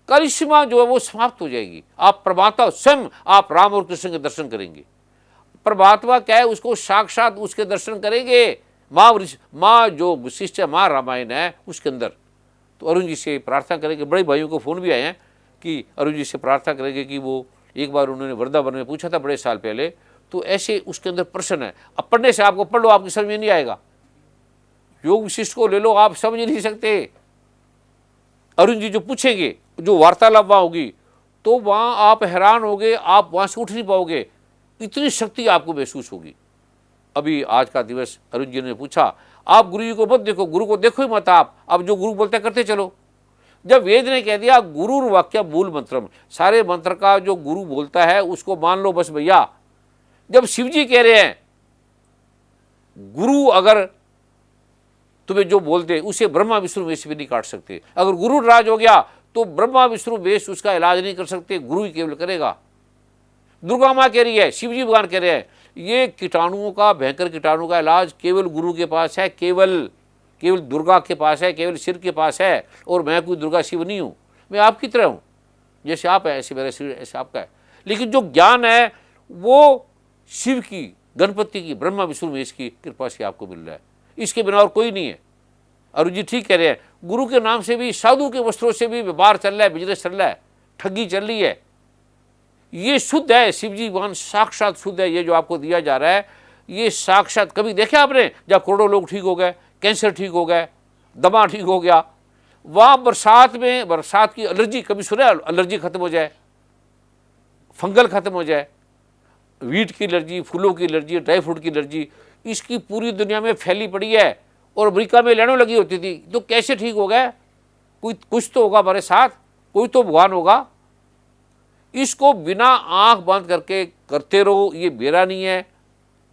करिश्मा जो है वो समाप्त हो जाएगी। आप परमात्मा स्वयं, आप राम और कृष्ण के दर्शन करेंगे। परमात्मा क्या है, उसको साक्षात उसके दर्शन करेंगे। माँ जो विशिष्ट माँ रामायण है उसके अंदर। तो अरुण जी से प्रार्थना करेंगे, बड़े भाइयों को फ़ोन भी आए हैं कि अरुण जी से प्रार्थना करेंगे कि वो एक बार उन्होंने वृंदावन में पूछा था बड़े साल पहले, तो ऐसे उसके अंदर प्रश्न है। अब पढ़ने से आपको पढ़ लो, आपकी समझ में नहीं आएगा। योग विशिष्ट को ले लो, आप समझ नहीं सकते। अरुण जी जो पूछेंगे, जो वार्तालाप वहाँ होगी, तो वहाँ आप हैरान होगे, आप वहाँ से उठ नहीं पाओगे, इतनी शक्ति आपको महसूस होगी। अभी आज का दिवस अरुण जी ने पूछा, आप गुरु जी को मत देखो, गुरु को देखो ही मत आप, अब जो गुरु बोलते करते चलो। जब वेद ने कह दिया गुरु वाक्य मूल मंत्रम, सारे मंत्र का जो गुरु बोलता है उसको मान लो बस भैया। जब शिव जी कह रहे हैं गुरु अगर तुम्हें जो बोलते उसे ब्रह्मा विष्णु वेश भी नहीं काट सकते, अगर गुरु नाराज हो गया तो ब्रह्मा विष्णु वेश उसका इलाज नहीं कर सकते, गुरु ही केवल करेगा। दुर्गा माँ कह रही है, शिव जी भगवान कह रहे हैं, ये कीटाणुओं का, भयंकर कीटाणु का इलाज केवल गुरु के पास है, केवल दुर्गा के पास है, केवल सिर के पास है। और मैं कोई दुर्गा शिव नहीं हूँ, मैं आपकी तरह हूँ, जैसे आप है ऐसे मेरा शरीर, ऐसे आपका है। लेकिन जो ज्ञान है वो शिव की, गणपति की, ब्रह्मा विष्णु महेश की कृपा से आपको मिल रहा है, इसके बिना और कोई नहीं है। अरुण जी ठीक कह रहे हैं, गुरु के नाम से भी, साधु के वस्त्रों से भी व्यापार चल रहा है, बिजनेस चल रहा है, ठगी चल रही है। ये शुद्ध है, शिव जी भगवान साक्षात शुद्ध है। ये जो आपको दिया जा रहा है ये साक्षात, कभी देखा आपने जब करोड़ों लोग ठीक हो गए, कैंसर ठीक हो गए, दमा ठीक हो गया, वहाँ बरसात में, बरसात की एलर्जी कभी सुना, एलर्जी खत्म हो जाए, फंगल खत्म हो जाए, वीट की एलर्जी, फूलों की एलर्जी, ड्राई फ्रूट की एलर्जी, इसकी पूरी दुनिया में फैली पड़ी है। और अमेरिका में लाइनों लगी होती थी, तो कैसे ठीक हो गए? कोई कुछ तो होगा हमारे साथ, कोई तो भगवान होगा। इसको बिना आंख बंद करके करते रहो, ये मेरा नहीं है,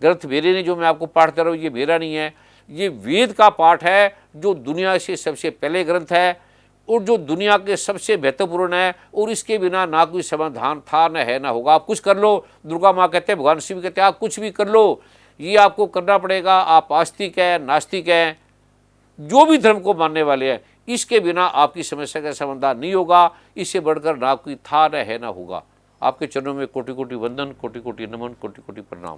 ग्रंथ मेरे नहीं जो मैं आपको पढ़ते रहो, ये मेरा नहीं है, ये वेद का पाठ है जो दुनिया से सबसे पहले ग्रंथ है और जो दुनिया के सबसे महत्वपूर्ण है। और इसके बिना ना कोई समाधान था, न है, ना होगा। आप कुछ कर लो, दुर्गा माँ कहते हैं, भगवान शिव कहते हैं, आप कुछ भी कर लो, ये आपको करना पड़ेगा। आप आस्तिक हैं, नास्तिक हैं, जो भी धर्म को मानने वाले हैं, इसके बिना आपकी समस्या का समाधान नहीं होगा। इससे बढ़कर ना कोई था, न है, ना होगा। आपके चरणों में कोटि कोटि वंदन, कोटि कोटि नमन, कोटि कोटि प्रणाम।